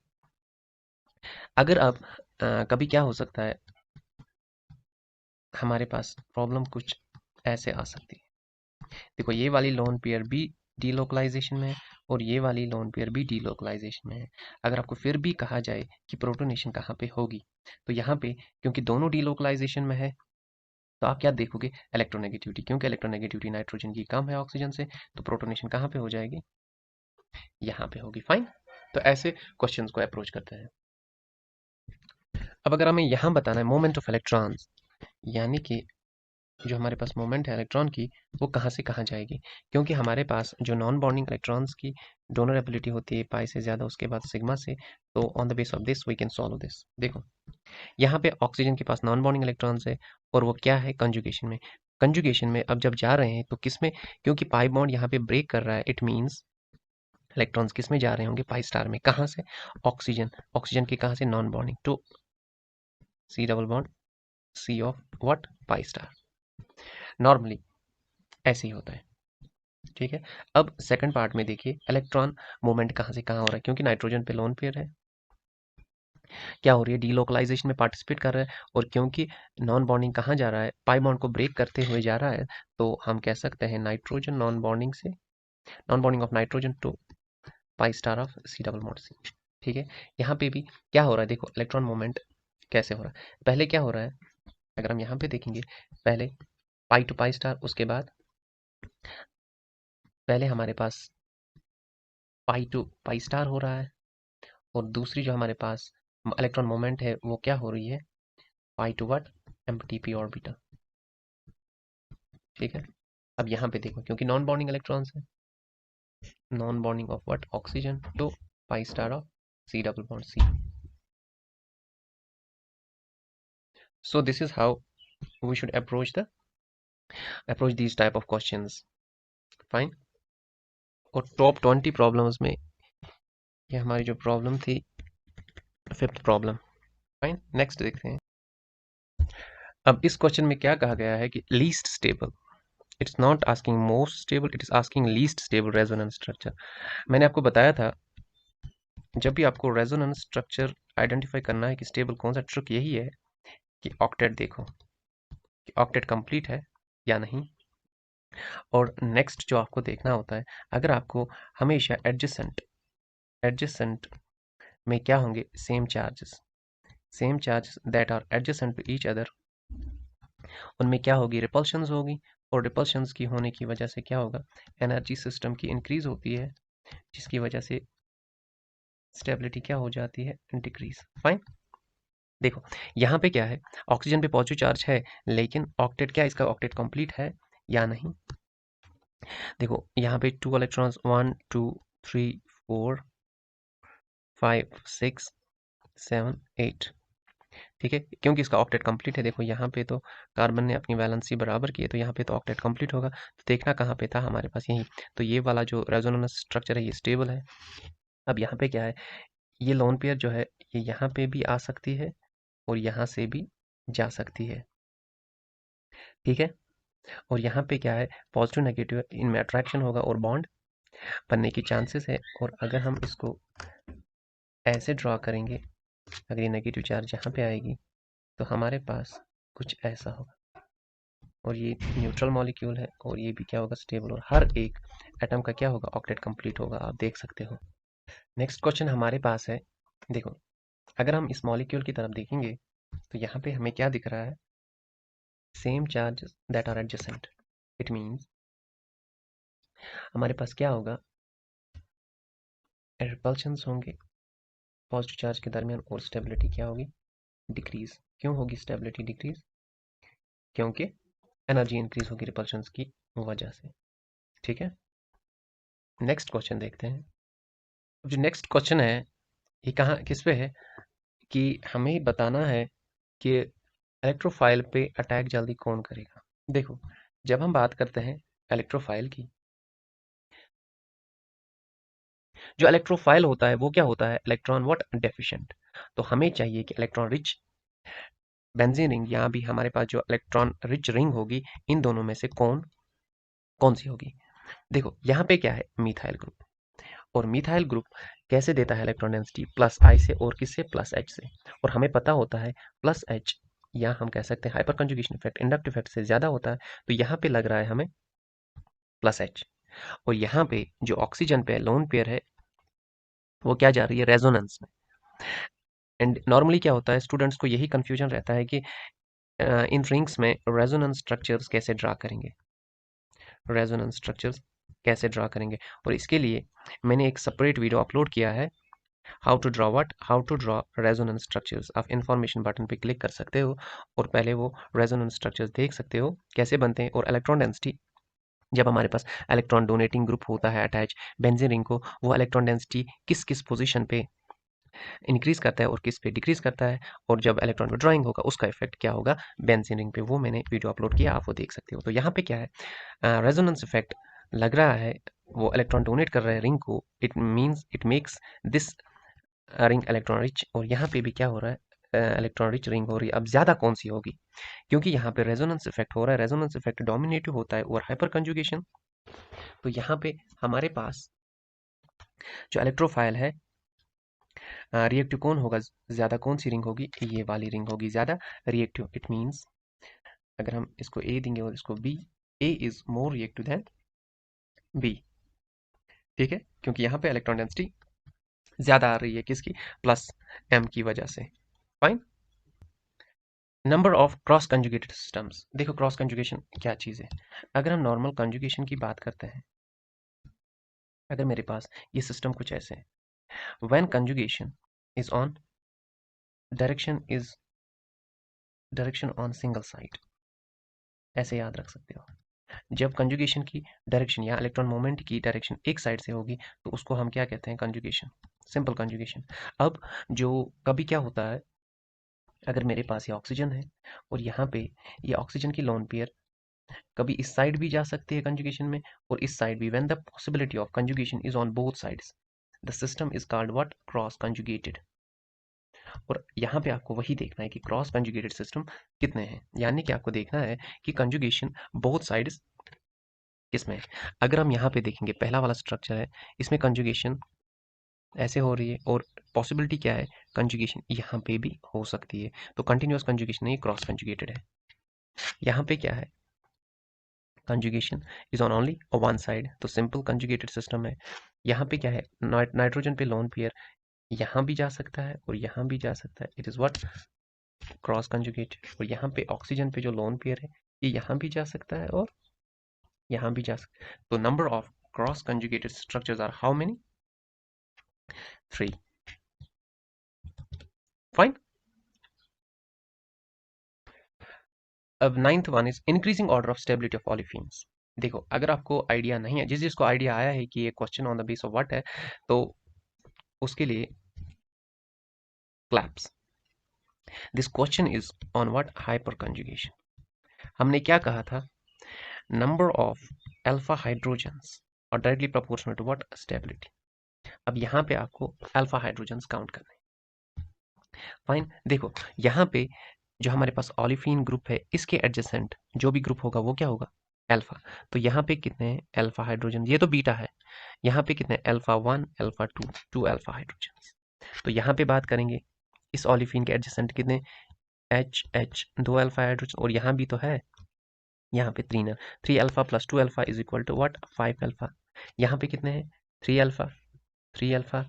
Speaker 1: अगर अब कभी क्या हो सकता है, हमारे पास प्रॉब्लम कुछ ऐसे आ सकती है। देखो ये वाली लोन पेयर भी डीलोकलाइजेशन में है और ये वाली लोन पेयर भी डीलोकलाइजेशन में है। अगर आपको फिर भी कहा जाए कि प्रोटोनेशन कहाँ पे होगी, तो यहाँ पे क्योंकि दोनों डीलोकलाइजेशन में है तो आप क्या देखोगे, इलेक्ट्रोनेगेटिविटी, क्योंकि इलेक्ट्रोनेगेटिविटी नाइट्रोजन की कम है ऑक्सीजन से, तो प्रोटोनेशन कहाँ पे हो जाएगी, यहाँ पे होगी। फाइन, तो ऐसे क्वेश्चंस को अप्रोच करते हैं। अब अगर हमें यहाँ बताना है मोमेंट ऑफ इलेक्ट्रॉन्स, यानी कि जो हमारे पास मोमेंट है इलेक्ट्रॉन की, वो कहाँ से कहाँ जाएगी, क्योंकि हमारे पास जो नॉन बॉन्डिंग इलेक्ट्रॉन्स की डोनर एबिलिटी होती है पाई से ज़्यादा, उसके बाद सिग्मा से, तो on the base of this we can solve this. देखो यहाँ पे ऑक्सीजन के पास नॉन बॉन्डिंग इलेक्ट्रॉन्स है और वो क्या है, कंजुगेशन में। कंजुगेशन में अब जब जा रहे हैं तो किस में, क्योंकि पाई बॉन्ड यहाँ पे ब्रेक कर रहा है, इट मीन्स इलेक्ट्रॉन्स किस में जा रहे होंगे, पाई स्टार में। कहाँ से, ऑक्सीजन, ऑक्सीजन के कहाँ से, non bonding to C double bond C of what, pi star. Normally ऐसे ही होता है। ठीक है, अब सेकंड पार्ट में देखिए इलेक्ट्रॉन मूवमेंट कहाँ से कहाँ हो रहा है, क्योंकि नाइट्रोजन पे लोन पेयर है, क्या हो रही है, डीलोकलाइजेशन में पार्टिसिपेट कर रहा है, और क्योंकि नॉन बॉन्डिंग कहाँ जा रहा है, पाई बॉन्ड को ब्रेक करते हुए जा रहा है, तो हम कह सकते हैं नाइट्रोजन नॉन बॉन्डिंग से, non bonding of nitrogen to pi star of C double bond C. ठीक है, यहाँ पे भी क्या हो रहा है, देखो इलेक्ट्रॉन मूवमेंट कैसे हो रहा है। पहले क्या हो रहा है, अगर हम यहाँ पे देखेंगे, पहले पाई टू पाई स्टार, उसके बाद पहले हमारे पास पाई टू पाई स्टार हो रहा है, और दूसरी जो हमारे पास इलेक्ट्रॉन मूवमेंट है वो क्या हो रही है, pi to what, MTP orbital. ठीक है, अब यहाँ पे देखो क्योंकि नॉन बॉन्डिंग इलेक्ट्रॉन्स है, non bonding of what, oxygen to pi star of C double bond C. So this is how we should approach these type of questions. Fine, और top 20 problems में ये हमारी जो प्रॉब्लम थी, fifth problem. Fine, next देखते हैं। अब इस क्वेश्चन में क्या कहा गया है कि least stable, it's not asking most stable, it is asking least stable resonance structure. मैंने आपको बताया था जब भी आपको रेजोनेंस स्ट्रक्चर आइडेंटिफाई करना है कि स्टेबल कौन सा, ट्रिक यही है कि ऑक्टेट देखो कि ऑक्टेट कंप्लीट है या नहीं। और नेक्स्ट जो आपको देखना होता है, अगर आपको हमेशा एडजेसेंट, एडजेसेंट में क्या होंगे, same charges that are adjacent to each other, उनमें क्या होगी, रिपल्शंस होगी, और रिपल्शंस की होने की वजह से क्या होगा, एनर्जी सिस्टम की इंक्रीज होती है, जिसकी वजह से स्टेबिलिटी क्या हो जाती है, डिक्रीज। फाइन, देखो यहाँ पे क्या है, ऑक्सीजन पे पॉजिटिव चार्ज है, लेकिन ऑक्टेट क्या, इसका ऑक्टेट कंप्लीट है या नहीं। देखो यहाँ पे 2 इलेक्ट्रॉन्स, 1 2 3 4 5 6 7 8। ठीक है, क्योंकि इसका ऑक्टेट कंप्लीट है। देखो यहाँ पे तो कार्बन ने अपनी वैलेंसी बराबर की है, तो यहाँ पे तो ऑक्टेट कंप्लीट होगा। तो देखना कहाँ पे था हमारे पास, यही। तो ये वाला जो रेजोनेंस स्ट्रक्चर है ये स्टेबल है। अब यहाँ पे क्या है, ये लोन पेयर जो है ये यहाँ पे भी आ सकती है और यहाँ से भी जा सकती है। ठीक है, और यहाँ पे क्या है, पॉजिटिव नेगेटिव इनमें अट्रैक्शन होगा और बॉन्ड बनने की चांसेस है। और अगर हम इसको ऐसे ड्रॉ करेंगे, अगर ये नेगेटिव चार्ज यहाँ पे आएगी तो हमारे पास कुछ ऐसा होगा, और ये न्यूट्रल मॉलिक्यूल है, और ये भी क्या होगा, स्टेबल, और हर एक एटम का क्या होगा, ऑक्टेट कंप्लीट होगा, आप देख सकते हो। नेक्स्ट क्वेश्चन हमारे पास है, देखो अगर हम इस मॉलिक्यूल की तरफ देखेंगे तो यहाँ पे हमें क्या दिख रहा है, same charges that are adjacent, it means हमारे पास क्या होगा, रिपल्शंस होंगे पॉजिटिव चार्ज के दरमियान, और स्टेबिलिटी क्या होगी, डिक्रीज। क्यों होगी स्टेबिलिटी डिक्रीज, क्योंकि एनर्जी इंक्रीज होगी रिपल्शंस की वजह से। ठीक है, नेक्स्ट क्वेश्चन देखते हैं। जो नेक्स्ट क्वेश्चन है ये कहाँ किस पे है कि हमें बताना है कि इलेक्ट्रोफाइल पे अटैक जल्दी कौन करेगा। देखो, जब हम बात करते हैं इलेक्ट्रोफाइल की, जो इलेक्ट्रोफाइल होता है वो क्या होता है, इलेक्ट्रॉन व्हाट डेफिशिएंट। तो हमें चाहिए कि इलेक्ट्रॉन रिच बेंजीन रिंग, यहाँ भी हमारे पास जो इलेक्ट्रॉन रिच रिंग होगी, इन दोनों में से कौन कौन सी होगी। देखो यहाँ पे क्या है, मिथाइल ग्रुप। और मिथाइल ग्रुप कैसे देता है इलेक्ट्रॉन डेंसिटी, प्लस आई से और किससे, प्लस एच से। और हमें पता होता है प्लस एच, या हम कह सकते हैं hyper conjugation effect inductive effect से ज्यादा होता है। तो यहाँ पे लग रहा है हमें प्लस एच। और यहाँ पे जो ऑक्सीजन पे लोन पेयर है वो क्या जा रही है, रेजोनेंस में। एंड नॉर्मली क्या होता है, स्टूडेंट्स को यही कंफ्यूजन रहता है कि इन रिंग्स में रेजोनेंस स्ट्रक्चर्स कैसे ड्रा करेंगे, रेजोनेंस स्ट्रक्चर्स कैसे ड्रा करेंगे। और इसके लिए मैंने एक सेपरेट वीडियो अपलोड किया है, how to draw resonance structures. आप इन्फॉर्मेशन बटन पे क्लिक कर सकते हो और पहले वो रेजोनेंस स्ट्रक्चर्स देख सकते हो कैसे बनते हैं। और इलेक्ट्रॉन डेंसिटी, जब हमारे पास इलेक्ट्रॉन डोनेटिंग ग्रुप होता है अटैच बेंजीन रिंग को, वो इलेक्ट्रॉन डेंसिटी किस किस पोजीशन पे इंक्रीज करता है और किस पे डिक्रीज करता है, और जब इलेक्ट्रॉन विड्रॉइंग होगा उसका इफेक्ट क्या होगा बेंजीन रिंग पे, वो मैंने वीडियो अपलोड किया, आप वो देख सकते हो। तो यहाँ पे क्या है, रेजोनेंस इफेक्ट लग रहा है, वो इलेक्ट्रॉन डोनेट कर रहे हैं रिंग को, it means it makes this ring electron rich. और यहाँ पे भी क्या हो रहा है, इलेक्ट्रॉन रिच रिंग हो रही है। अब ज्यादा कौन सी होगी, क्योंकि यहाँ पे रेजोनेंस इफेक्ट हो रहा है, रेजोनेंस इफेक्ट डोमिनेटिव होता है ओवर हाइपर कंजुगेशन। तो यहाँ पे हमारे पास जो इलेक्ट्रोफाइल है, रिएक्टिव कौन होगा ज्यादा, कौन सी रिंग होगी, ये वाली रिंग होगी ज्यादा रिएक्टिव। इट मींस अगर हम इसको ए देंगे और इसको B, A is more reactive than B. ठीक है, क्योंकि यहाँ पे इलेक्ट्रॉन डेंसिटी ज्यादा आ रही है किसकी, प्लस एम की वजह से। Fine. Number of cross conjugated systems. देखो क्रॉस कंजुगेशन क्या चीज है। अगर हम नॉर्मल कंजुगेशन की बात करते हैं, अगर मेरे पास ये सिस्टम कुछ ऐसे है, when conjugation is on, direction is direction on single side, ऐसे याद रख सकते हो। जब कंजुगेशन की डायरेक्शन या इलेक्ट्रॉन मूवमेंट की डायरेक्शन एक साइड से होगी तो उसको हम क्या कहते हैं, कंजुगेशन, सिंपल कंजुगेशन। अब जो कभी क्या होता है, अगर मेरे पास ये ऑक्सीजन है और यहाँ पे ये ऑक्सीजन की लोन पेयर कभी इस साइड भी जा सकती है कंजुगेशन में और इस साइड भी, when the possibility of conjugation is on both sides, the system is called what, cross conjugated. और यहाँ पे आपको वही देखना है कि क्रॉस कंजुगेटेड सिस्टम कितने हैं, यानी कि आपको देखना है कि कंजुगेशन बोथ साइड्स किसमें है। अगर हम यहाँ पे देखेंगे, पहला वाला स्ट्रक्चर है, इसमें कंजुगेशन ऐसे हो रही है और पॉसिबिलिटी क्या है, कंजुगेशन यहाँ पे भी हो सकती है। तो कंटिन्यूअस कंजुगेशन नहीं, क्रॉस कंजुगेटेड है। यहाँ पे क्या है, conjugation is on only one side, तो सिंपल कंजुगेटेड सिस्टम है। यहाँ पे क्या है, नाइट्रोजन पे लोन पेयर यहाँ भी जा सकता है और यहाँ भी जा सकता है, it is what, cross conjugated. और यहाँ पे ऑक्सीजन पे जो लोन पेयर है, ये यहाँ भी जा सकता है और यहाँ भी जा सकता है। तो number of cross conjugated structures are how many, 3। Fine. अब ninth one is increasing order of stability of olefins. देखो अगर आपको आइडिया नहीं है, जिसको आइडिया आया है कि ये question on the base of what है, तो उसके लिए claps. This question is on what, hyperconjugation. हमने क्या कहा था, नंबर ऑफ अल्फा हाइड्रोजन्स और directly proportional to what, stability. अब यहाँ पे आपको अल्फा हाइड्रोजन्स काउंट करना है। फाइन। देखो यहाँ पे जो हमारे पास ओलिफिन ग्रुप है, इसके एडजेसेंट जो भी ग्रुप होगा वो क्या होगा, अल्फा। तो यहाँ पे कितने हैं अल्फा हाइड्रोजन, ये तो बीटा है। यहाँ पे कितने, अल्फा 1 अल्फा 2, 2 अल्फा हाइड्रोजन। तो यहाँ पे बात करेंगे इस ओलिफिन के एडजेसेंट कितने, एच एच 2 अल्फा हाइड्रोजन, और यहाँ भी तो है, यहाँ पे 3 है, 3 alpha plus 2 alpha is equal to what, 5 alpha. यहाँ पे कितने हैं, 3 alpha, 3 alpha,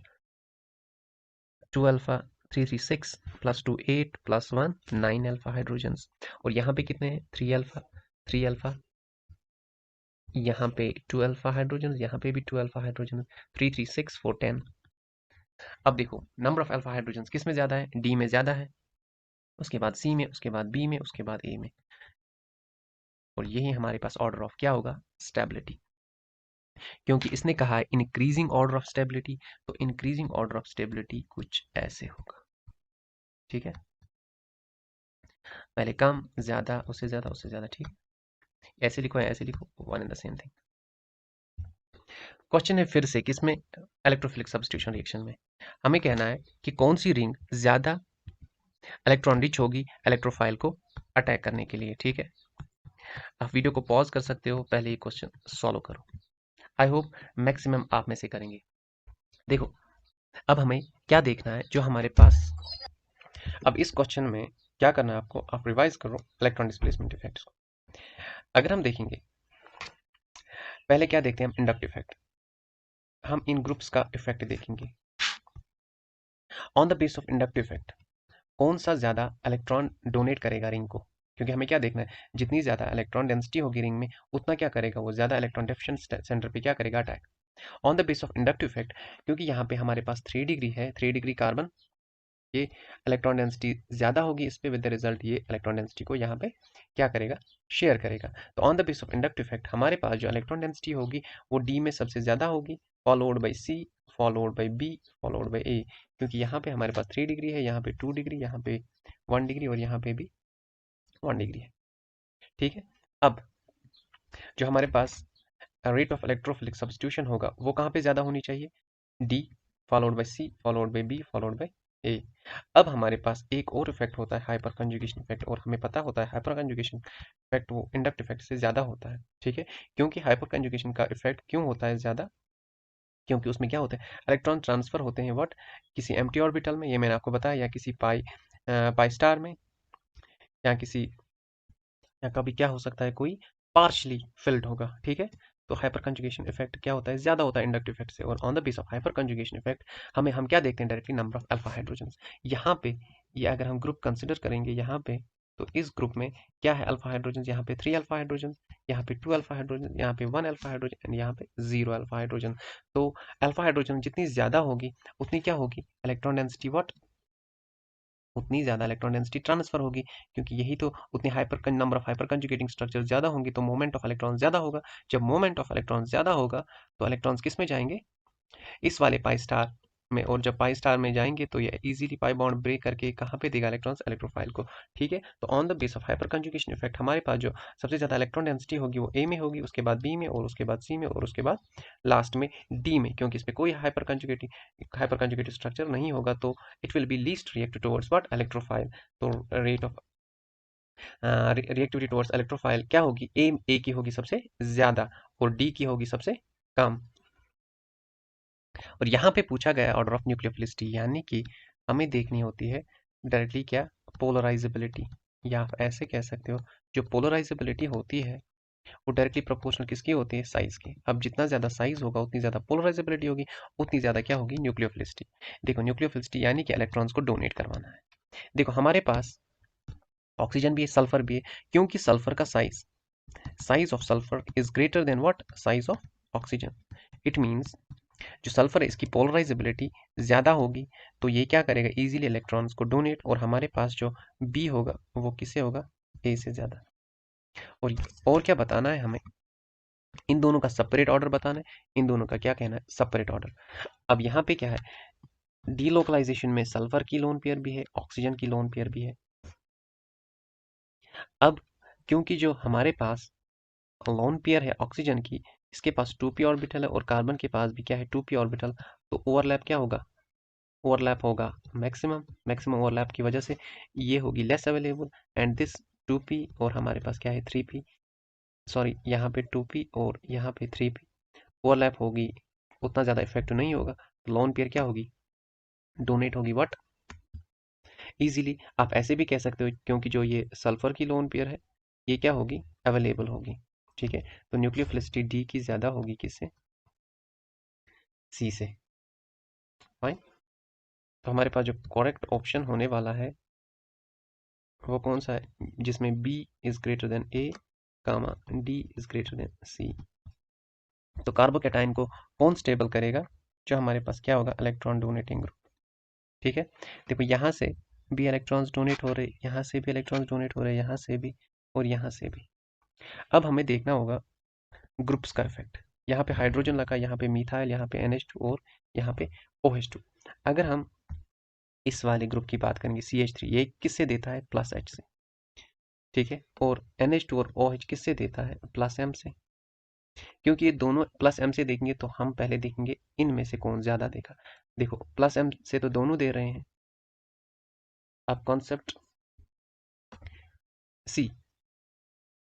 Speaker 1: 2 alpha, 3 3 6 plus 2 8 plus 1 9 alpha hydrogens. और यहाँ पे कितने हैं, 3 अल्फा, 3 अल्फा, यहाँ पे 2 अल्फा हाइड्रोजन, यहाँ पे भी 2 अल्फा हाइड्रोजन, 3 3 6 4 10। अब देखो नंबर ऑफ अल्फा हाइड्रोजन किस में ज्यादा है, डी में ज्यादा है, उसके बाद सी में, उसके बाद बी में, उसके बाद ए में। और यही हमारे पास ऑर्डर ऑफ क्या होगा, स्टेबिलिटी। क्योंकि इसने कहा है इंक्रीजिंग ऑर्डर ऑफ स्टेबिलिटी, तो इंक्रीजिंग ऑर्डर ऑफ स्टेबिलिटी कुछ ऐसे होगा। ठीक है, पहले कम, ज्यादा, उससे ज्यादा, उससे ज्यादा। ठीक है, ऐसे लिखो या ऐसे लिखो, one and the same thing. Question है फिर से किसमें, इलेक्ट्रोफिलिक सब्स्टिट्यूशन रिएक्शन में। हमें कहना है कि कौन सी रिंग ज्यादा इलेक्ट्रॉन रिच होगी इलेक्ट्रोफाइल को अटैक करने के लिए। ठीक है, आप वीडियो को पॉज कर सकते हो, पहले ये क्वेश्चन सॉल्व करो। आई होप मैक्सिमम आप में से करेंगे। देखो, अब हमें क्या देखना है, जो हमारे पास अब इस क्वेश्चन में क्या करना है आपको, आप रिवाइज करो इलेक्ट्रॉन डिस्प्लेसमेंट इफेक्ट्स को। अगर हम देखेंगे, पहले क्या देखते हैं हम, इंडक्टिव इफेक्ट। हम इन ग्रुप्स का इफेक्ट देखेंगे on the base of inductive effect. कौन सा ज्यादा इलेक्ट्रॉन डोनेट करेगा रिंग को, क्योंकि हमें क्या देखना है, जितनी ज्यादा इलेक्ट्रॉन डेंसिटी होगी रिंग में, उतना क्या करेगा वो, ज्यादा इलेक्ट्रॉन डेफिशिएंट सेंटर पे क्या करेगा, attack. On the base of inductive effect, क्योंकि यहाँ पे हमारे पास 3 डिग्री है, 3 डिग्री कार्बन, ये इलेक्ट्रॉन डेंसिटी ज्यादा होगी इस पे, विद द रिजल्ट ये इलेक्ट्रॉन डेंसिटी को यहाँ पे क्या करेगा, शेयर करेगा। तो on the base of inductive effect हमारे पास जो इलेक्ट्रॉन डेंसिटी होगी वो डी में सबसे ज्यादा होगी, followed by C, followed by B, followed by A. क्योंकि यहाँ पे हमारे पास 3 डिग्री है, यहाँ पे 2 डिग्री, यहाँ पे 1 डिग्री और यहाँ पे भी 1 डिग्री है। ठीक है, अब जो हमारे पास रेट ऑफ इलेक्ट्रोफिलिक सब्स्टिट्यूशन होगा वो कहाँ पे ज्यादा होनी चाहिए, D, followed by C, followed by B, followed by A. अब हमारे पास एक और इफेक्ट होता है हाइपर कंजुगेशन इफेक्ट, और हमें पता होता है हाइपर कंजुगेशन इफेक्ट वो इंडक्ट इफेक्ट से ज्यादा होता है। ठीक है, क्योंकि हाइपर कंजुगेशन का इफेक्ट क्यों होता है ज्यादा, क्योंकि उसमें क्या होता है, इलेक्ट्रॉन ट्रांसफर होते हैं व्हाट, किसी एम्प्टी ऑर्बिटल में, ये मैंने आपको बताया, या किसी पाई स्टार में, या किसी, या कभी क्या हो सकता है, कोई पार्शली फिल्ड होगा। ठीक है, तो हाइपर कंजुगेशन इफेक्ट क्या होता है, ज्यादा होता है इंडक्टिव इफेक्ट से। और on the base of hyper conjugation effect हम क्या देखते हैं, directly number of alpha hydrogen. यहाँ पे ये अगर हम ग्रुप कंसिडर करेंगे यहाँ पे, तो इस ग्रुप में क्या है, अल्फा हाइड्रोजन, यहाँ पे 3 अल्फा हाइड्रोजन, यहाँ पे 2 अल्फा हाइड्रोजन, यहाँ पे 1 अल्फा हाइड्रोजन एंड यहाँ पे 0 अल्फा हाइड्रोजन। तो अल्फा हाइड्रोजन जितनी ज्यादा होगी उतनी क्या होगी, इलेक्ट्रॉन डेंसिटी व्हाट, उतनी ज्यादा इलेक्ट्रॉन डेंसिटी ट्रांसफर होगी, क्योंकि यही तो, उतनी hyper number of hyper conjugating structure ज्यादा होंगी तो मोमेंट ऑफ इलेक्ट्रॉन ज्यादा होगा। जब मोमेंट ऑफ इलेक्ट्रॉन ज्यादा होगा तो इलेक्ट्रॉन्स किस में जाएंगे, इस वाले पाई स्टार में, और जब पाई स्टार में जाएंगे तो ये इजीली पाई बॉन्ड ब्रेक करके कहाँ पे देगा, इलेक्ट्रॉन्स इलेक्ट्रोफाइल को। ठीक है, तो on the base of hyper conjugation effect हमारे पास जो सबसे ज्यादा इलेक्ट्रॉन डेंसिटी होगी वो ए में होगी, उसके बाद बी में, और उसके बाद सी में, और उसके बाद लास्ट में डी में, क्योंकि इसमें कोई हाइपर कंजुगेटिव स्ट्रक्चर नहीं होगा, तो it will be least react towards what, electrophile. तो rate of reactivity towards electrophile क्या होगी, ए की होगी सबसे ज्यादा और डी की होगी सबसे कम। और यहाँ पे पूछा गया ऑर्डर ऑफ न्यूक्लियोफिलिसिटी, यानी कि हमें देखनी होती है डायरेक्टली क्या, पोलराइजेबिलिटी, या आप ऐसे कह सकते हो जो पोलराइजेबिलिटी होती है वो डायरेक्टली प्रोपोर्शनल किसकी होती है, साइज की। अब जितना ज्यादा साइज होगा उतनी ज्यादा पोलराइजेबिलिटी होगी, उतनी ज्यादा क्या होगी, न्यूक्लियोफिलिसिटी। देखो, न्यूक्लियोफिलिसिटी यानी कि इलेक्ट्रॉन्स को डोनेट करवाना है। देखो, हमारे पास ऑक्सीजन भी है, सल्फर भी है, क्योंकि सल्फर का size of sulphur is greater then what, size of oxygen. It means जो सल्फर है इसकी पोलराइजेबिलिटी ज्यादा होगी, तो ये क्या करेगा, इजीली इलेक्ट्रॉन्स को डोनेट, और हमारे पास जो बी होगा वो किससे होगा, ए से ज्यादा। और क्या बताना है हमें, इन दोनों का सेपरेट ऑर्डर बताना है, इन दोनों का क्या कहना है, सेपरेट ऑर्डर। अब यहाँ पे क्या है, डीलोकलाइजेशन में सल्फर की लोन पेयर भी है, ऑक्सीजन की लोन पेयर भी है। अब क्योंकि जो हमारे पास लोन पेयर है ऑक्सीजन की, इसके पास 2p ऑर्बिटल है और कार्बन के पास भी क्या है, 2p ऑर्बिटल, तो ओवरलैप क्या होगा, ओवरलैप होगा मैक्सिमम, मैक्सिमम ओवरलैप की वजह से ये होगी less available, and this 2p और हमारे पास क्या है 3p, सॉरी यहाँ पे 2p और यहाँ पे 3p ओवरलैप होगी, उतना ज़्यादा इफेक्ट नहीं होगा, तो लोन पेयर क्या होगी, डोनेट होगी व्हाट, इजीली आप ऐसे भी कह सकते हो, क्योंकि जो ये सल्फर की लोन पेयर है ये क्या होगी, अवेलेबल होगी। ठीक है, तो न्यूक्लियोफिलिसिटी डी की ज़्यादा होगी किससे, सी से। फाइन, तो हमारे पास जो करेक्ट ऑप्शन होने वाला है वो कौन सा है, जिसमें B is greater than A, comma D is greater than C. तो कार्बोकैटायन को कौन स्टेबल करेगा, जो हमारे पास क्या होगा, इलेक्ट्रॉन डोनेटिंग ग्रुप। ठीक है, देखो यहाँ से भी इलेक्ट्रॉन्स डोनेट हो रहे, यहाँ से भी इलेक्ट्रॉन्स डोनेट हो रहे, यहाँ से भी और यहाँ से भी। अब हमें देखना होगा ग्रुप्स का इफेक्ट। यहाँ पे हाइड्रोजन लगा, यहाँ पे मिथाइल, यहाँ पे NH2 और यहाँ पे OH2। अगर हम इस वाले ग्रुप की बात करेंगे CH3, ये किससे देता है? प्लस H से, ठीक है। और NH2 और OH किससे देता है? प्लस M से। क्योंकि ये दोनों प्लस M से देखेंगे तो हम पहले देखेंगे इनमें से कौन ज्यादा देगा। देखो प्लस M से तो दोनों दे रहे हैं। अब कॉन्सेप्ट सी,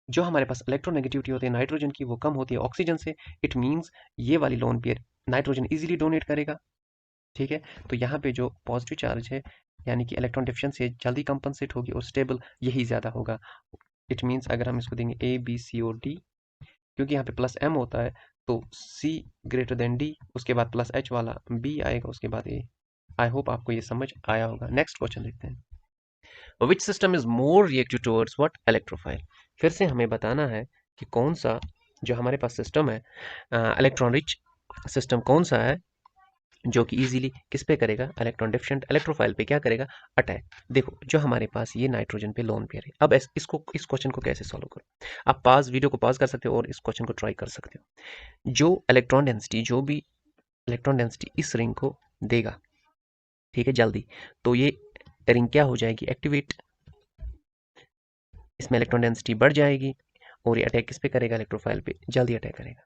Speaker 1: जो हमारे पास इलेक्ट्रोनेगेटिविटी होती है नाइट्रोजन की वो कम होती है ऑक्सीजन से। इट मींस ये वाली lone pair nitrogen easily donate करेगा, ठीक है। तो यहाँ पे जो पॉजिटिव चार्ज है यानी कि इलेक्ट्रॉन डिफिशिएंसी जल्दी कंपनसेट होगी और स्टेबल यही ज़्यादा होगा। इट मींस अगर हम इसको देंगे A B C और D, क्योंकि यहाँ पे प्लस M होता है तो C ग्रेटर देन D, उसके बाद प्लस H वाला B आएगा, उसके बाद A। आई होप आपको ये समझ आया होगा। नेक्स्ट क्वेश्चन देखते हैं। Which system is more reactive towards what? Electrophile. फिर से हमें बताना है कि कौन सा जो हमारे पास सिस्टम है, इलेक्ट्रॉन रिच सिस्टम कौन सा है जो कि इजीली किस पे करेगा? इलेक्ट्रॉन डिफिशिएंट इलेक्ट्रोफाइल पे क्या करेगा? अटैक। देखो जो हमारे पास ये नाइट्रोजन पे लोन पेयर है, अब इस क्वेश्चन को कैसे सॉल्व करो? आप वीडियो को पॉज कर सकते हो और इस क्वेश्चन को ट्राई कर सकते हो। जो भी इलेक्ट्रॉन डेंसिटी इस रिंग को देगा, ठीक है, जल्दी, तो ये रिंग क्या हो जाएगी? एक्टिवेट। इसमें इलेक्ट्रॉन डेंसिटी बढ़ जाएगी और ये अटैक किस पे करेगा? इलेक्ट्रोफाइल पे जल्दी अटैक करेगा।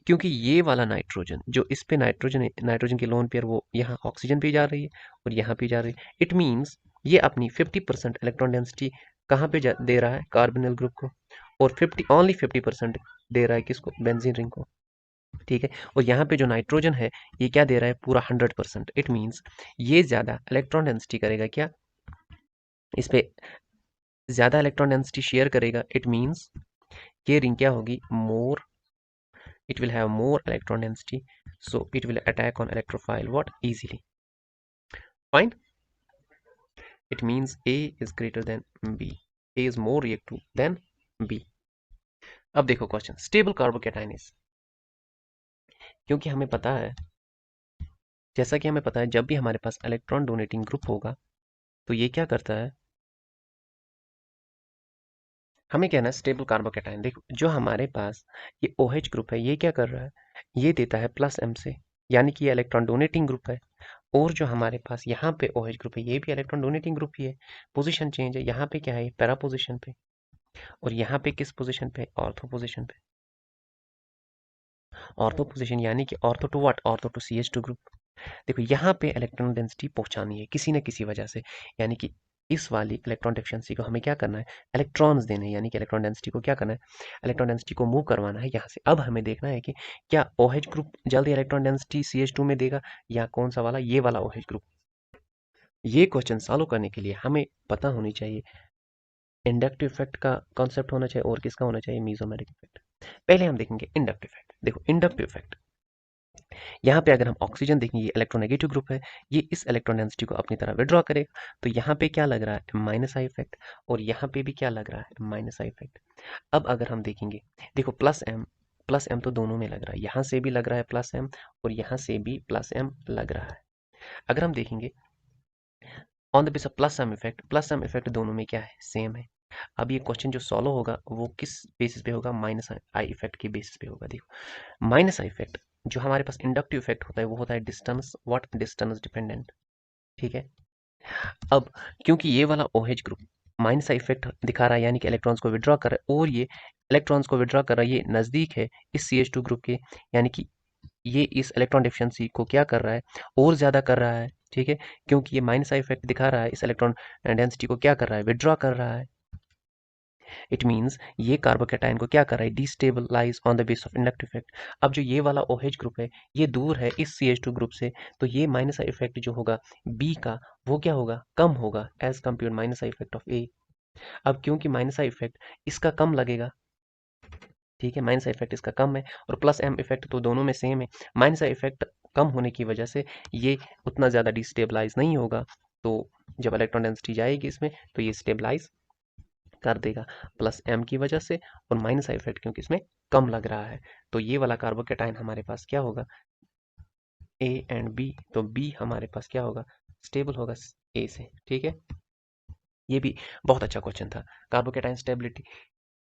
Speaker 1: क्योंकि ये वाला नाइट्रोजन जो इस पे नाइट्रोजन की लोन पेयर वो यहाँ ऑक्सीजन पे जा रही है और यहाँ पे जा रही है। इट मींस ये अपनी 50% इलेक्ट्रॉन डेंसिटी कहाँ पे दे रहा है? कार्बोनिल ग्रुप को। और ओनली 50% दे रहा है किसको? बेंजीन रिंग को, ठीक है। और यहाँ पे जो नाइट्रोजन है ये क्या दे रहा है? पूरा 100%। इट मींस ये ज्यादा इलेक्ट्रॉन डेंसिटी करेगा क्या? इस पे ज्यादा इलेक्ट्रॉन डेंसिटी शेयर करेगा। इट मींस ये रिंग क्या होगी? मोर, it will have more electron density, so it will attack on electrophile what? Easily. Fine. It means A is greater than B. A is more reactive than B. अब देखो question, stable कार्बोकैटायनेस। क्योंकि हमें पता है, जैसा कि हमें पता है जब भी हमारे पास इलेक्ट्रॉन डोनेटिंग ग्रुप होगा तो ये क्या करता है? हमें कहना है स्टेबल कार्बोकैटायन। देखो जो हमारे पास ये OH ग्रुप है ये क्या कर रहा है? ये देता है प्लस M से, यानी कि ये इलेक्ट्रॉन डोनेटिंग ग्रुप है। और जो हमारे पास यहाँ पे OH ग्रुप है ये भी इलेक्ट्रॉन डोनेटिंग ग्रुप ही है। पोजीशन चेंज है, यहाँ पे क्या है? पैरा पोजीशन पे, और यहाँ पे किस पोजीशन पे? ऑर्थो पोजीशन पे। ऑर्थो पोजीशन यानी कि ortho to what? Ortho to CH2 group. देखो यहाँ पे इलेक्ट्रॉन डेंसिटी पहुंचानी है किसी न किसी वजह से, यानी कि इस वाली इलेक्ट्रॉन डिफिशिएंसी को हमें क्या करना है? इलेक्ट्रॉन्स देने हैं, यानी कि इलेक्ट्रॉन डेंसिटी को क्या करना है? इलेक्ट्रॉन डेंसिटी को मूव करवाना है यहाँ से। अब हमें देखना है कि क्या OH ग्रुप जल्दी इलेक्ट्रॉन डेंसिटी CH2 में देगा या कौन सा वाला? ये वाला OH ग्रुप। ये क्वेश्चन सॉल्व करने के लिए हमें पता होनी चाहिए इंडक्टिव इफेक्ट का कॉन्सेप्ट होना चाहिए और किसका होना चाहिए? Mesomeric effect. पहले हम देखेंगे इंडक्टिव इफेक्ट। देखो इंडक्टिव इफेक्ट, यहाँ पे अगर हम ऑक्सीजन देखेंगे ये इलेक्ट्रोनेगेटिव ग्रुप है, ये इस इलेक्ट्रॉन डेंसिटी को अपनी तरह विड्रॉ करेगा। तो यहाँ पे क्या लग रहा है? Minus I effect. और यहाँ पे भी क्या लग रहा है? Minus I effect. अब अगर हम देखेंगे, देखो प्लस एम तो दोनों में लग रहा है, यहाँ से भी लग रहा है प्लस एम और यहाँ से भी प्लस एम लग रहा है। अगर हम देखेंगे on the base of plus some effect दोनों में क्या है? सेम है। अब ये क्वेश्चन जो सॉल्व होगा वो किस बेसिस पे होगा? माइनस आई इफेक्ट के बेसिस पे होगा। देखो माइनस आई इफेक्ट जो हमारे पास इंडक्टिव इफेक्ट होता है वो होता है डिस्टेंस व्हाट? डिस्टेंस डिपेंडेंट, ठीक है। अब क्योंकि ये वाला OH group minus I effect दिखा रहा है यानी कि इलेक्ट्रॉन्स को विड्रॉ कर रहा है, और ये इलेक्ट्रॉन्स को विड्रॉ कर रहा है, ये नजदीक है इस CH2 ग्रुप के, यानी कि ये इस इलेक्ट्रॉन डिफिशिएंसी को क्या कर रहा है? और ज्यादा कर रहा है, ठीक है। क्योंकि ये माइनस आई इफेक्ट दिखा रहा है, इस इलेक्ट्रॉन डेंसिटी को क्या कर रहा है? विड्रॉ कर रहा है। इट मींस ये कार्बोकैटायन को क्या कर रहा है? Destabilise on the base of inductive effect. अब जो ये वाला OH ग्रुप है ये दूर है इस CH2 ग्रुप से, तो ये माइनस आई इफेक्ट जो होगा B का वो क्या होगा? कम होगा as compare minus I effect of A। अब क्योंकि माइनस आई इफेक्ट इसका कम लगेगा, ठीक है, माइनस आई इफेक्ट इसका कम है, और प्लस M इफेक्ट तो दोनों में सेम है। माइनस आई इफेक्ट कम होने की वजह से ये उतना ज़्यादा डिस्टेबलाइज नहीं होगा, तो जब इलेक्ट्रॉन डेंसिटी जाएगी इसमें तो ये स्टेबलाइज कर देगा प्लस M की वजह से, और माइनस आई इफेक्ट क्योंकि इसमें कम लग रहा है। तो ये वाला कार्बोकैटायन हमारे पास क्या होगा? A एंड B, तो B हमारे पास क्या होगा? स्टेबल होगा A से, ठीक है। ये भी बहुत अच्छा क्वेश्चन था, कार्बोकैटायन स्टेबिलिटी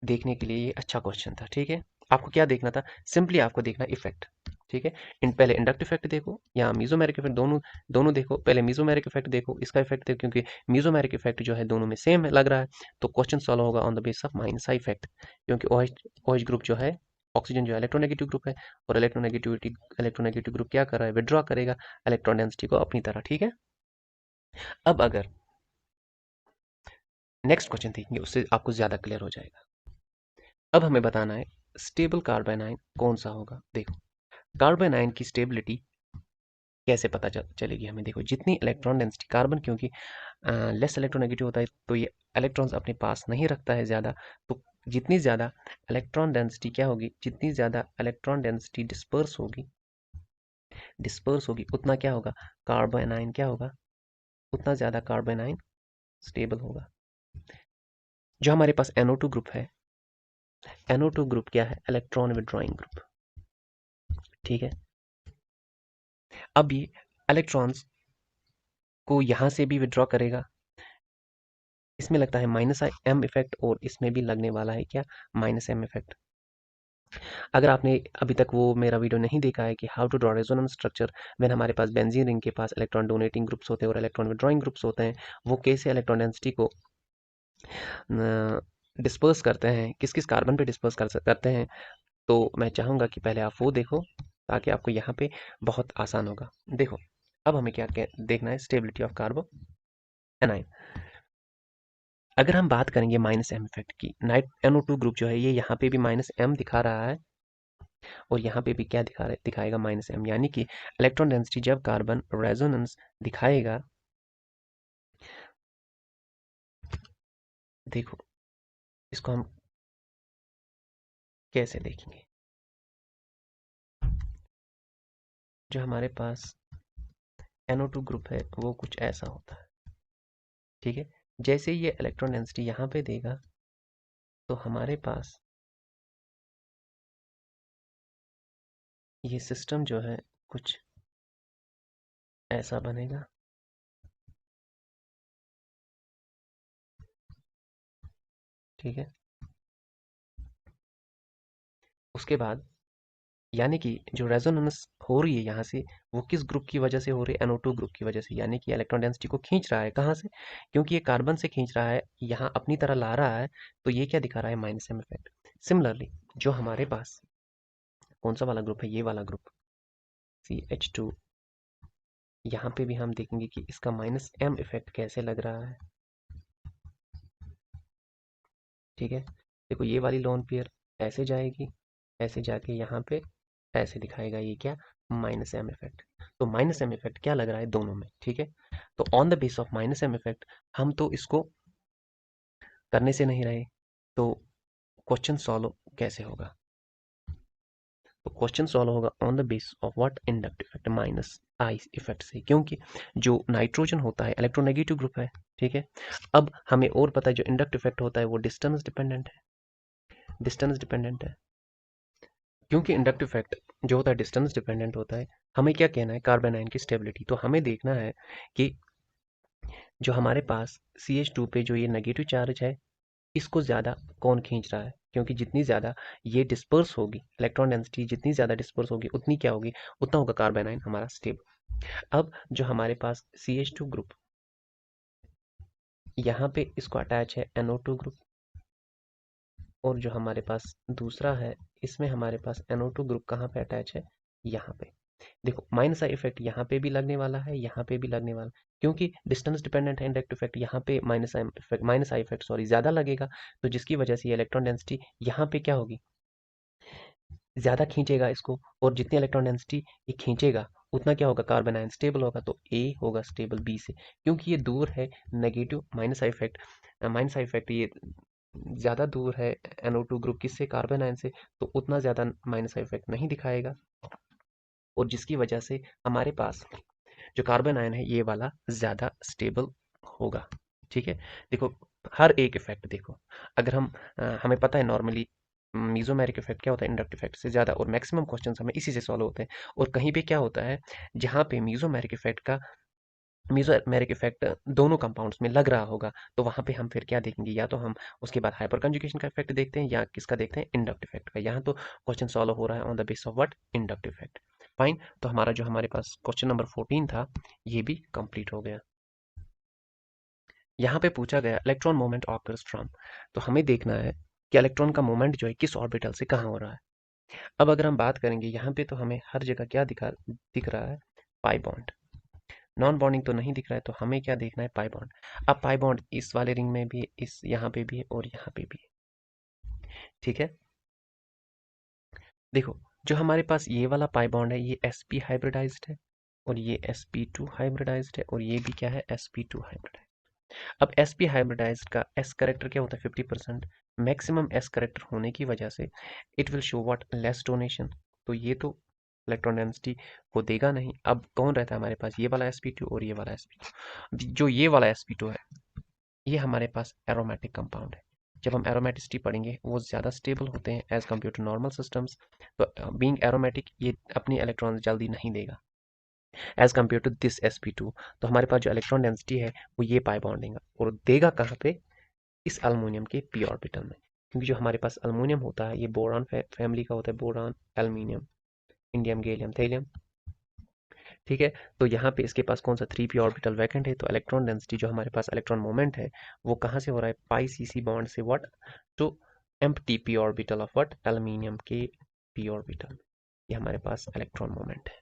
Speaker 1: देखने के लिए ये अच्छा क्वेश्चन था, ठीक है। आपको क्या देखना था, सिंपली आपको देखना इफेक्ट, ठीक है। पहले इंडक्टिव इफेक्ट देखो या मीजोमेरिक इफेक्ट, दोनों दोनों देखो। पहले मीजोमेरिक इफेक्ट देखो, इसका इफेक्ट देखो, क्योंकि मीजोमेरिक इफेक्ट जो है दोनों में सेम लग रहा है, तो क्वेश्चन सॉल्व होगा on the base of minus I effect, क्योंकि OH ग्रुप जो है, ऑक्सीजन जो है इलेक्ट्रोनेगेटिव ग्रुप है, और इलेक्ट्रोनेगेटिव ग्रुप क्या कर रहा है, विड्रॉ करेगा इलेक्ट्रॉन डेंसिटी को अपनी तरह, ठीक है। अब अगर नेक्स्ट क्वेश्चन देखेंगे, उससे आपको ज्यादा क्लियर हो जाएगा। अब हमें बताना है स्टेबल कार्बन आयन कौन सा होगा। देखो, कार्बन आयन की स्टेबिलिटी कैसे पता चलेगी हमें। देखो, जितनी इलेक्ट्रॉन डेंसिटी कार्बन, क्योंकि लेस इलेक्ट्रोनेगेटिव होता है, तो ये इलेक्ट्रॉन्स अपने पास नहीं रखता है ज़्यादा, तो जितनी ज़्यादा इलेक्ट्रॉन डेंसिटी क्या होगी, जितनी ज़्यादा इलेक्ट्रॉन डेंसिटी डिस्पर्स होगी उतना क्या होगा, कार्बन आयन क्या होगा, उतना ज़्यादा कार्बन आयन स्टेबल होगा। जो हमारे पास NO2 ग्रुप है, NO2 ग्रुप क्या है, इलेक्ट्रॉन विड्रॉइंग ग्रुप, ठीक है। अब ये इलेक्ट्रॉन्स को यहाँ से भी विड्रॉ करेगा, इसमें लगता है माइनस M इफेक्ट, और इसमें भी लगने वाला है क्या, माइनस M इफेक्ट। अगर आपने अभी तक वो मेरा वीडियो नहीं देखा है कि how to draw resonance structure when हमारे पास बेंजीन रिंग के पास इलेक्ट्रॉन डोनेटिंग ग्रुप्स होते हैं और इलेक्ट्रॉन विड्रॉइंग ग्रुप्स होते हैं, वो कैसे इलेक्ट्रॉन डेंसिटी को डिस्पर्स करते हैं, किस किस कार्बन पे डिस्पर्स करते हैं, तो मैं चाहूँगा कि पहले आप वो देखो, ताकि आपको यहाँ पे बहुत आसान होगा। देखो, अब हमें क्या देखना है, स्टेबिलिटी ऑफ कार्बो एनाइन। अगर हम बात करेंगे माइनस M इफेक्ट की, नाइट NO2 ग्रुप जो है ये यहाँ पे भी माइनस M दिखा रहा है, और यहाँ पे भी क्या दिखाएगा, माइनस M, यानी कि इलेक्ट्रॉन डेंसिटी जब कार्बन रेजोनेंस दिखाएगा, देखो इसको हम कैसे देखेंगे, जो हमारे पास NO2 ग्रुप है वो कुछ ऐसा होता है, ठीक है। जैसे ये इलेक्ट्रॉन डेंसिटी यहाँ पे देगा, तो हमारे पास ये सिस्टम जो है कुछ ऐसा बनेगा, ठीक है। उसके बाद यानी कि जो रेजोनेंस हो रही है यहाँ से, वो किस ग्रुप की वजह से हो रही है, NO2 ग्रुप की वजह से, यानी कि इलेक्ट्रॉन डेंसिटी को खींच रहा है, कहाँ से, क्योंकि ये कार्बन से खींच रहा है, यहाँ अपनी तरह ला रहा है, तो ये क्या दिखा रहा है, माइनस M इफेक्ट। सिमिलरली जो हमारे पास कौन सा वाला ग्रुप है, ये वाला ग्रुप CH2, यहाँ पे भी हम देखेंगे कि इसका माइनस M इफेक्ट कैसे लग रहा है, ठीक है। देखो, ये वाली लोन पेयर ऐसे जाएगी, ऐसे जाके यहाँ पे ऐसे दिखाएगा, ये क्या, माइनस M इफेक्ट। तो माइनस M इफेक्ट क्या लग रहा है दोनों में, ठीक है। तो on the base of minus M effect हम तो इसको करने से नहीं रहे, तो क्वेश्चन सॉल्व कैसे होगा, तो क्वेश्चन सॉल्व होगा on the base of what, inductive effect minus I effect से, क्योंकि जो नाइट्रोजन होता है इलेक्ट्रोनेगेटिव ग्रुप है, ठीक है। अब हमें और पता है जो इंडक्टिव इफेक्ट होता है वो डिस्टेंस डिपेंडेंट है, डिस्टेंस डिपेंडेंट है, क्योंकि इंडक्टिव इफेक्ट जो होता है डिस्टेंस डिपेंडेंट होता है। हमें क्या कहना है, कार्बन आयन की स्टेबिलिटी, तो हमें देखना है कि जो हमारे पास CH2 पे जो ये नेगेटिव चार्ज है, इसको ज़्यादा कौन खींच रहा है, क्योंकि जितनी ज़्यादा ये डिस्पर्स होगी, इलेक्ट्रॉन डेंसिटी जितनी ज़्यादा डिस्पर्स होगी उतनी क्या होगी, उतना होगा कार्बन आयन हमारा स्टेबल। अब जो हमारे पास CH2 ग्रुप, यहाँ पे इसको अटैच है NO2 ग्रुप, और जो हमारे पास दूसरा है, इसमें हमारे पास NO2 ग्रुप कहाँ पे अटैच है, यहाँ पे। देखो, माइनस आई इफेक्ट यहाँ पे भी लगने वाला है, यहाँ पे भी लगने वाला, क्योंकि डिस्टेंस डिपेंडेंट है इंडक्टिव इफेक्ट, यहाँ पे माइनस आई इफेक्ट सॉरी ज्यादा लगेगा, तो जिसकी वजह से ये इलेक्ट्रॉन डेंसिटी यहाँ पे क्या होगी, ज्यादा खींचेगा इसको, और जितनी इलेक्ट्रॉन डेंसिटी ये खींचेगा उतना क्या होगा, कार्बन आयन स्टेबल होगा, तो A होगा स्टेबल B से, क्योंकि ये दूर है नेगेटिव माइनस आई इफेक्ट ये ज्यादा दूर है NO2 ग्रुप किससे, कार्बन आयन से, तो उतना ज्यादा माइनस आई इफेक्ट नहीं दिखाएगा, और जिसकी वजह से हमारे पास जो कार्बन आयन है ये वाला ज्यादा स्टेबल होगा, ठीक है। देखो, हर एक इफेक्ट देखो, अगर हमें पता है नॉर्मली मीजोमेरिक इफेक्ट क्या होता है, इंडक्टिव इफेक्ट से ज्यादा, और मैक्सिमम क्वेश्चंस हमें इसी से सॉल्व होते हैं, और कहीं पे क्या होता है जहाँ पे मीजोमेरिक इफेक्ट का मेसोमेरिक इफेक्ट दोनों कंपाउंड्स में लग रहा होगा, तो वहां पे हम फिर क्या देखेंगे, या तो हम उसके बाद हाइपर कंजुगेशन का इफेक्ट देखते हैं या किसका देखते हैं, इंडक्टिव इफेक्ट का। यहाँ तो क्वेश्चन सॉल्व हो रहा है on the base of what, inductive effect. Fine, तो हमारा जो हमारे पास क्वेश्चन नंबर 14 था ये भी कंप्लीट हो गया। यहाँ पे पूछा गया इलेक्ट्रॉन मूवमेंट ऑकर्स फ्रॉम, तो हमें देखना है कि इलेक्ट्रॉन का मूवमेंट जो है किस ऑर्बिटल से कहाँ हो रहा है। अब अगर हम बात करेंगे यहाँ पे, तो हमें हर जगह क्या दिख रहा है, पाई बॉन्ड। नॉन बॉन्डिंग तो नहीं दिख रहा है, तो हमें क्या देखना है, पाई बॉन्ड। अब पाई बॉन्ड इस वाले रिंग में भी है, इस यहाँ पे भी है और यहाँ पे भी है, ठीक है। देखो, जो हमारे पास ये वाला पाई बॉन्ड है ये sp हाइब्रिडाइज्ड है, और ये sp2 हाइब्रिडाइज्ड है, और ये भी क्या है, sp2 हाइब्रिडाइज्ड। अब sp हाइब्रिडाइज्ड का s करेक्टर क्या होता है, 50%। मैक्सिमम s करेक्टर होने की वजह से it will show what, less donation. तो ये तो इलेक्ट्रॉन डेंसिटी को देगा नहीं। अब कौन रहता है हमारे पास, ये वाला sp2 और ये वाला sp2। जो ये वाला sp2 है ये हमारे पास एरोमेटिक कंपाउंड है। जब हम एरोमेटिसिटी पढ़ेंगे वो ज़्यादा स्टेबल होते हैं as compare to normal systems. तो बीइंग एरोमेटिक ये अपनी इलेक्ट्रॉन जल्दी नहीं देगा as compare to this sp2। तो हमारे पास जो इलेक्ट्रॉन डेंसिटी है वो ये पाई बॉन्डिंग और देगा कहाँ पे, इस अल्मोनियम के पी ऑर्बिटल में। क्योंकि जो हमारे पास अल्मोनियम होता है ये बोरॉन फैमिली का होता है, boron, aluminium, indium, gallium, thallium, ठीक है। तो यहाँ पे इसके पास कौन सा 3p ऑर्बिटल वैकेंट है, तो इलेक्ट्रॉन डेंसिटी जो हमारे पास इलेक्ट्रॉन मूवमेंट है वो कहाँ से हो रहा है, पाई सी बॉन्ड से what, to empty p orbital of what, aluminium के पी ऑर्बिटल। ये हमारे पास इलेक्ट्रॉन मूवमेंट है।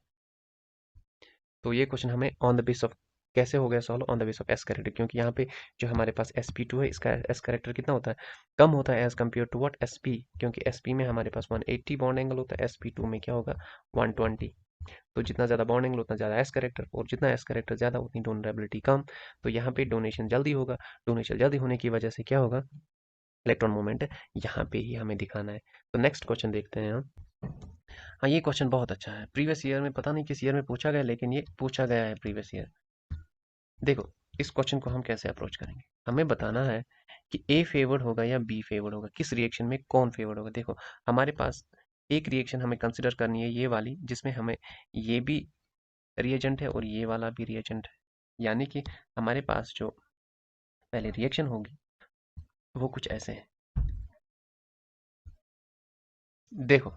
Speaker 1: तो ये क्वेश्चन हमें ऑन द बेस ऑफ कैसे हो गया solve, on the base of S character. क्योंकि यहाँ पे जो हमारे पास sp2 है इसका एस करेक्टर कितना होता है, कम होता है as compare to what, sp। क्योंकि sp में हमारे पास 180 बॉन्ड एंगल होता है, sp2 में क्या होगा, 120। तो जितना ज़्यादा बॉन्ड एंगल उतना ज़्यादा एस करेक्टर, और जितना एस करेक्टर ज़्यादा उतनी डोनरेबिलिटी कम। तो यहाँ पे डोनेशन जल्दी होगा, डोनेशन जल्दी होने की वजह से क्या होगा, इलेक्ट्रॉन मूवमेंट यहाँ पे ही हमें दिखाना है। तो नेक्स्ट क्वेश्चन देखते हैं हम। हाँ, ये क्वेश्चन बहुत अच्छा है, प्रीवियस ईयर में पता नहीं किस ईयर में पूछा गया, लेकिन ये पूछा गया है प्रीवियस ईयर। देखो, इस क्वेश्चन को हम कैसे अप्रोच करेंगे, हमें बताना है कि ए फेवर्ड होगा या बी फेवर्ड होगा, किस रिएक्शन में कौन फेवर्ड होगा। देखो, हमारे पास एक रिएक्शन हमें कंसिडर करनी है ये वाली, जिसमें हमें ये भी रिएजेंट है और ये वाला भी रिएजेंट है। यानी कि हमारे पास जो पहले रिएक्शन होगी वो कुछ ऐसे है। देखो,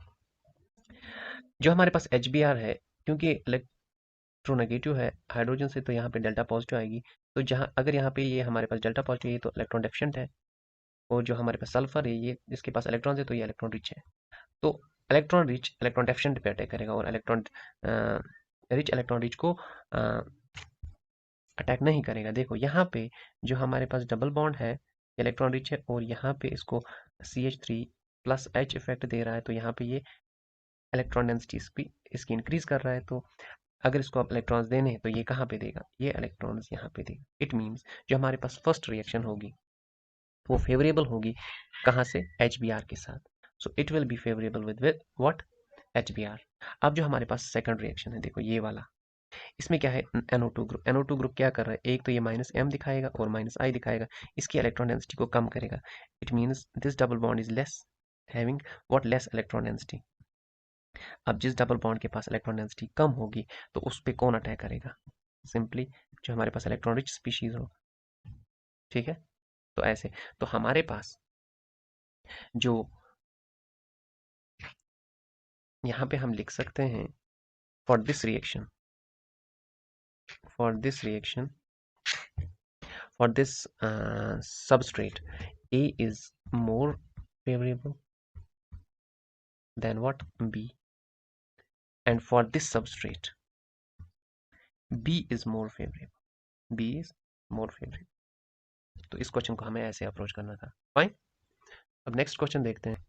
Speaker 1: जो हमारे पास HBr है, क्योंकि इलेक्ट्रोनेगेटिव है हाइड्रोजन से, तो यहाँ पे डेल्टा पॉजिटिव आएगी। तो जहाँ अगर यहाँ पे ये हमारे पास डेल्टा पॉजिटिव है, ये तो इलेक्ट्रॉन डेफिशिएंट है। और जो हमारे पास सल्फर है ये इसके पास इलेक्ट्रॉन है, तो ये इलेक्ट्रॉन रिच है। तो इलेक्ट्रॉन रिच इलेक्ट्रॉन डेफिशिएंट पे अटैक करेगा, और इलेक्ट्रॉन रिच को अटैक नहीं करेगा। देखो यहाँ पे जो हमारे पास डबल बॉन्ड है इलेक्ट्रॉन रिच है, और यहाँ पे इसको CH3 प्लस H इफेक्ट दे रहा है। तो यहाँ पे ये इलेक्ट्रॉन डेंसिटी इसकी इंक्रीज कर रहा है। तो अगर इसको आप इलेक्ट्रॉन्स देने हैं तो ये कहाँ पे देगा, ये इलेक्ट्रॉन्स यहाँ पे देगा। इट मीन्स जो हमारे पास फर्स्ट रिएक्शन होगी वो फेवरेबल होगी कहाँ से, HBr के साथ। So it will B favourable with what, HBr। अब जो हमारे पास सेकंड रिएक्शन है, देखो ये वाला, इसमें क्या है, NO2 ग्रुप। NO2 ग्रुप क्या कर रहा है, एक तो ये -m दिखाएगा और -I दिखाएगा, इसकी इलेक्ट्रॉन डेंसिटी को कम करेगा। It means this double bond is less, having what, less electron density. अब जिस डबल बॉन्ड के पास इलेक्ट्रॉन डेंसिटी कम होगी तो उस पर कौन अटैक करेगा, सिंपली जो हमारे पास इलेक्ट्रॉन रिच स्पीशीज हो, ठीक है। तो ऐसे, तो हमारे पास जो यहाँ पे हम लिख सकते हैं, for this reaction, for this reaction, for this substrate, A is more favorable than what, B, and for this substrate B is more favorable, B is more favorable। तो इस क्वेश्चन को हमें ऐसे अप्रोच करना था। फाइन, अब next question देखते हैं।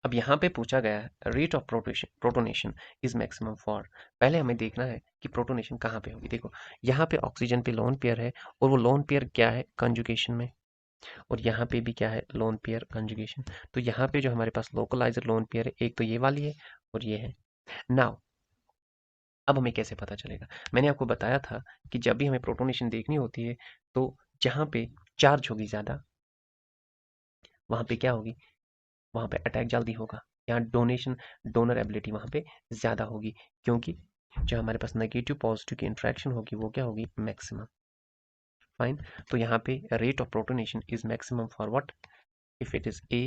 Speaker 1: अब यहाँ पे पूछा गया है rate of protonation is maximum for. पहले हमें देखना है कि प्रोटोनेशन कहाँ पे होगी। देखो, यहाँ पे ऑक्सीजन पे लोन पेयर है, और वो लोन पेयर क्या है, कंजुगेशन में। और यहाँ पे भी क्या है, लोन पेयर कंजुगेशन। तो यहाँ पे जो हमारे पास लोकलाइजर लोन पेयर है, एक तो ये वाली है और ये है। नाउ अब हमें कैसे पता चलेगा, मैंने आपको बताया था कि जब भी हमें प्रोटोनेशन देखनी होती है तो जहाँ पे चार्ज होगी ज़्यादा वहाँ पे क्या होगी, वहाँ पे अटैक जल्दी होगा। यहाँ डोनर एबिलिटी वहाँ पे ज़्यादा होगी, क्योंकि जो हमारे पास नेगेटिव पॉजिटिव की इंट्रैक्शन होगी वो क्या होगी, मैक्सिमम। फाइन। तो यहाँ पे rate of protonation is maximum for what, if it is A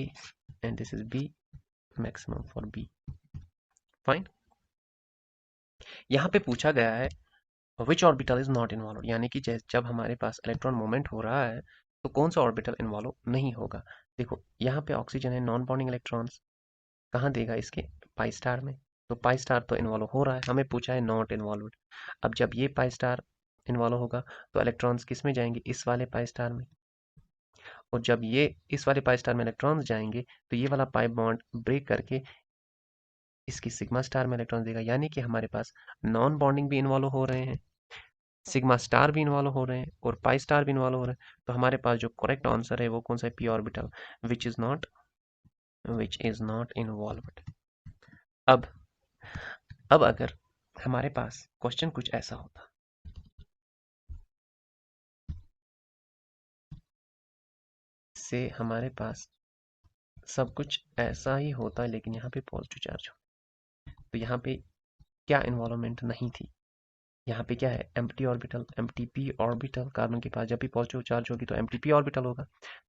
Speaker 1: and this is B, maximum for B. Fine. यहाँ पे पूछा गया है which orbital is not involve, यानी कि जब हमारे पास इलेक्ट्रॉन मूवमेंट हो रहा है तो कौन सा ऑर्बिटल इन्वॉल्व नहीं होगा। देखो यहाँ पे ऑक्सीजन है, नॉन बॉन्डिंग इलेक्ट्रॉन्स कहाँ देगा, इसके पाई स्टार में। तो पाई स्टार तो इन्वॉल्व हो रहा है, हमें पूछा है नॉट इन्वॉल्व। अब जब ये पाई स्टार इन्वॉल्व होगा तो इलेक्ट्रॉन्स किस में जाएंगे, इस वाले पाई स्टार में। और जब ये इस वाले पाई स्टार में इलेक्ट्रॉन्स जाएंगे तो ये वाला पाई बॉन्ड ब्रेक करके इसकी सिग्मा स्टार में इलेक्ट्रॉन देगा, यानी कि हमारे पास नॉन बॉन्डिंग भी इन्वॉल्व हो रहे हैं, सिग्मा स्टार भी इन्वॉल्व हो रहे हैं और पाई स्टार भी इन्वॉल्व हो रहे हैं। तो हमारे पास जो करेक्ट आंसर है वो कौन सा है, P orbital, which is not involved. अब अब अगर हमारे पास क्वेश्चन कुछ ऐसा होता, से हमारे पास सब कुछ ऐसा ही होता है लेकिन यहाँ पे पॉजिटिव चार्ज हो, तो यहाँ पे क्या इन्वॉल्वमेंट नहीं थी, यहाँ पे क्या है, empty orbital, empty p orbital. Carbon के पास जब भी पॉजिटिव चार्ज होगी तो एम्प्टी पी ऑर्बिटल होगा।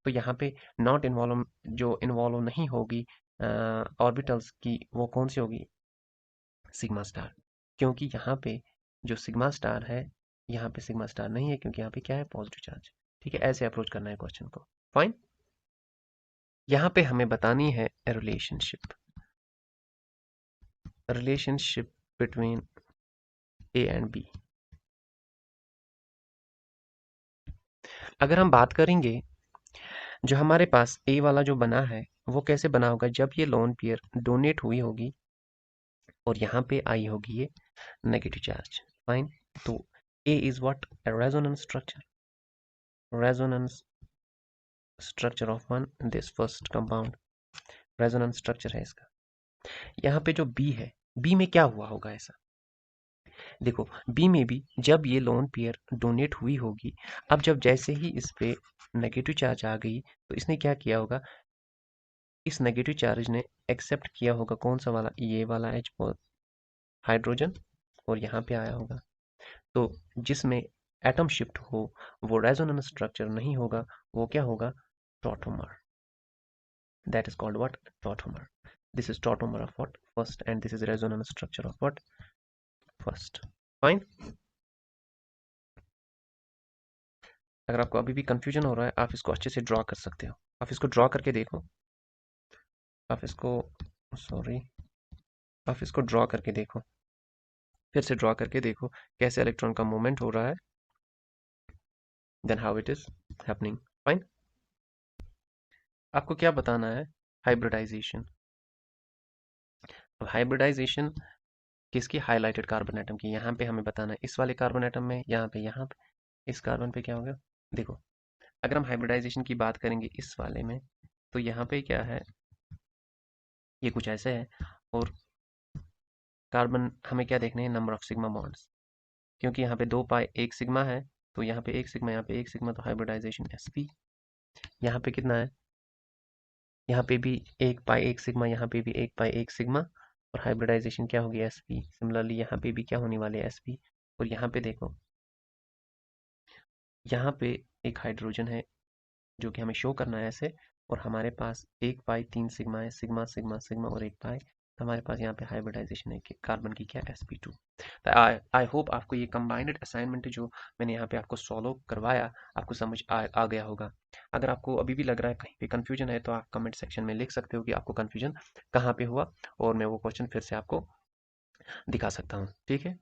Speaker 1: तो यहाँ पे नॉट इन्वॉल्व, जो इन्वॉल्व नहीं होगी ऑर्बिटल्स की, वो कौन सी होगी, सिग्मा स्टार। क्योंकि यहाँ पे जो सिग्मा स्टार है, यहाँ पे सिग्मा स्टार नहीं है क्योंकि यहाँ पे क्या है, पॉजिटिव चार्ज। ठीक है, ऐसे अप्रोच करना है क्वेश्चन को। फाइन। यहाँ पे हमें बतानी है relationship, relationship between A and B. अगर हम बात करेंगे जो हमारे पास ए वाला जो बना है वो कैसे बना होगा, जब ये लोन पेयर डोनेट हुई होगी और यहाँ पे आई होगी ये नेगेटिव चार्ज। फाइन। तो A is what, resonance structure, resonance structure of one this first compound, resonance structure है इसका। यहाँ पे जो बी है, बी में क्या हुआ होगा ऐसा, देखो बी में भी जब ये लोन पेयर डोनेट हुई होगी, अब जब जैसे ही इस पे नेगेटिव चार्ज आ गई तो इसने क्या किया होगा, इस नेगेटिव चार्ज ने एक्सेप्ट किया होगा कौन सा वाला, ये वाला एच हाइड्रोजन, और यहाँ पे आया होगा। तो जिसमें एटम शिफ्ट हो वो रेजोनेंस स्ट्रक्चर नहीं होगा, वो क्या होगा, tautomer. That is called what, tautomer. This is tautomer of what, first, and this is resonance structure of what, first. Fine. अगर आपको अभी भी कंफ्यूजन हो रहा है आप इसको अच्छे से ड्रॉ कर सकते हो, आप इसको ड्रॉ करके देखो, आप इसको, सॉरी, आप इसको ड्रॉ करके देखो, फिर से ड्रॉ करके देखो कैसे इलेक्ट्रॉन का मूवमेंट हो रहा है, then how it is happening. Fine. आपको क्या बताना है, हाइब्रिडाइजेशन। अब हाइब्रिडाइजेशन किसकी, हाईलाइटेड कार्बन एटम की। यहाँ पे हमें बताना है इस वाले कार्बन एटम में, यहाँ पे इस कार्बन पे क्या होगा। देखो अगर हम हाइब्रिडाइजेशन की बात करेंगे इस वाले में, तो यहाँ पे क्या है, ये कुछ ऐसे है, और कार्बन हमें क्या देखने हैं, नंबर ऑफ सिग्मा बॉन्ड्स, क्योंकि यहाँ पे 2 पाई 1 सिग्मा है, तो यहाँ पे 1 सिग्मा, यहाँ पे 1 सिग्मा, तो हाइब्रिडाइजेशन sp। यहाँ पे कितना है, यहाँ पे भी 1 पाई 1 सिग्मा, यहाँ पे भी 1 पाई 1 सिग्मा, और हाइब्रिडाइजेशन क्या होगी, sp। सिमिलरली यहाँ पे भी क्या होने वाले sp। और यहाँ पे देखो, यहाँ पे एक हाइड्रोजन है जो कि हमें शो करना है ऐसे, और हमारे पास 1 पाई 3 सिग्मा है, सिग्मा सिग्मा सिग्मा और 1 पाई, तो हमारे पास यहाँ पे हाइब्रिडाइजेशन है कि कार्बन की क्या, sp2। तो आई होप आपको ये कंबाइंड असाइनमेंट जो मैंने यहाँ पे आपको सॉल्व करवाया आपको समझ आ गया होगा। अगर आपको अभी भी लग रहा है कहीं पे कंफ्यूजन है तो आप कमेंट सेक्शन में लिख सकते हो कि आपको कंफ्यूजन कहाँ पे हुआ, और मैं वो क्वेश्चन फिर से आपको दिखा सकता हूँ। ठीक है।